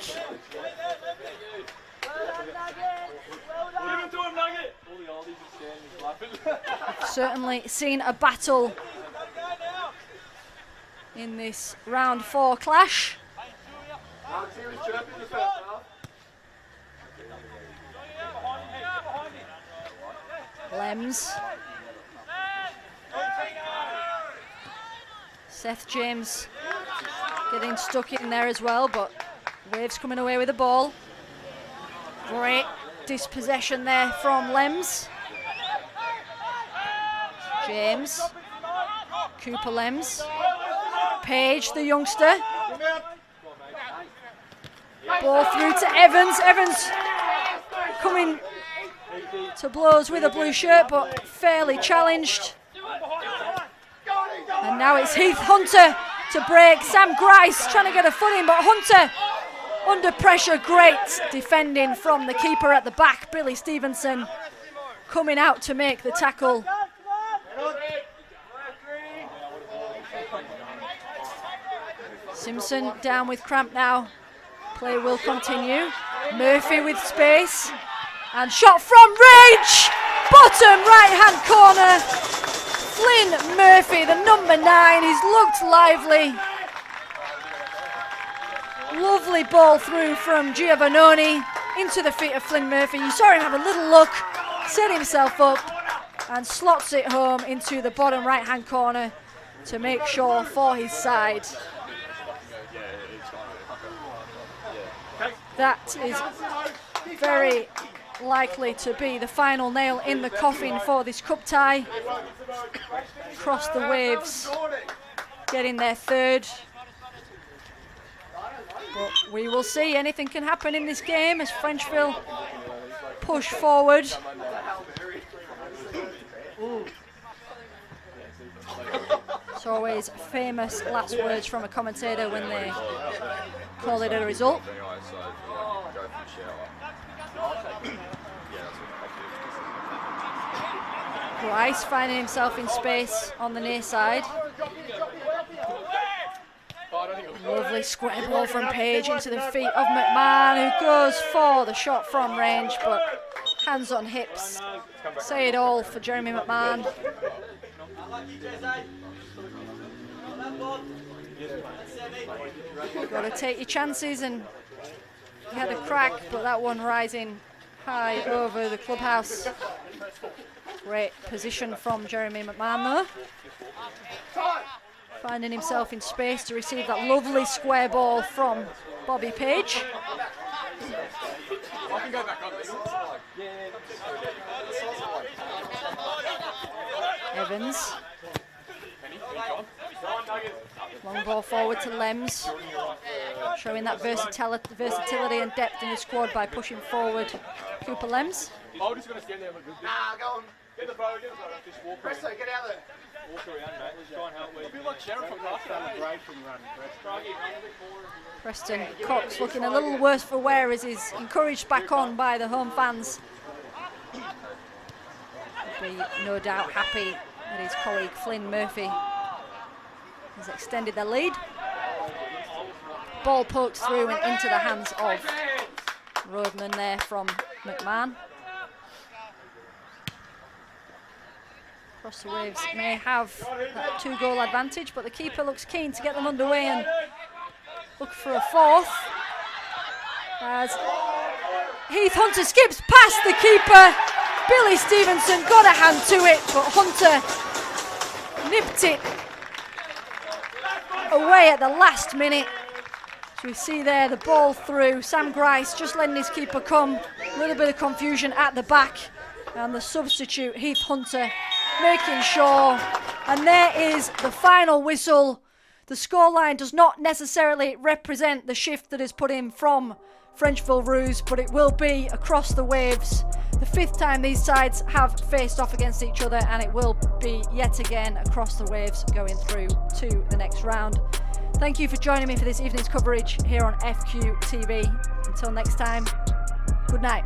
Certainly seen a battle in this round 4 clash. Lems. Seth James getting stuck in there as well, but Waves coming away with the ball. Great dispossession there from Lems. James. Cooper Lems. Page, the youngster. Ball through to Evans. Evans coming to blows with a blue shirt, but fairly challenged. And now it's Heath Hunter to break. Sam Grice trying to get a foot in, but Hunter under pressure. Great defending from the keeper at the back. Billy Stevenson coming out to make the tackle. Simpson down with cramp now. Play will continue. Murphy with space. And shot from range. Bottom right hand corner. Flynn Murphy, the number 9. He's looked lively. Lovely ball through from Giovannoni into the feet of Flynn Murphy. You saw him have a little look, set himself up, and slots it home into the bottom right hand corner to make sure for his side. That is very likely to be the final nail in the coffin for this cup tie. Across the Waves, getting their 3rd. But we will see. Anything can happen in this game as Frenchville push forward. It's always famous last words from a commentator when they call it a result. Grice finding himself in space on the near side. Lovely square ball from Page into the feet of McMahon, who goes for the shot from range, but hands on hips say it all for Jeremy McMahon. You've got to take your chances, and he had a crack, but that one rising high over the clubhouse. Great position from Jeremy McMahon though. Finding himself in space to receive that lovely square ball from Bobby Page. Evans. Long ball forward to Lems. Showing that versatility and depth in the squad by pushing forward Cooper Lems. I'm just going to stand there and look good. Nah, go on. Get the bow, just walk around. Presto, get out there. Walk around, mate. Let's try and help. I feel like Sharon from last time. Preston Cox looking a little worse for wear as he's encouraged back on by the home fans. He'll be no doubt happy that his colleague Flynn Murphy has extended their lead. Ball poked through and into the hands of Roadman there from McMahon. Across the Waves may have that 2-goal advantage, but the keeper looks keen to get them underway and look for a 4th. As Heath Hunter skips past the keeper. Billy Stevenson got a hand to it, but Hunter nipped it away at the last minute. So we see there the ball through. Sam Grice just letting his keeper come. A little bit of confusion at the back. And the substitute, Heath Hunter, making sure. And there is the final whistle. The scoreline does not necessarily represent the shift that is put in from Frenchville Roos, but it will be across the Waves. The 5th time these sides have faced off against each other, and it will be yet again across the Waves going through to the next round. Thank you for joining me for this evening's coverage here on FQ TV. Until next time, good night.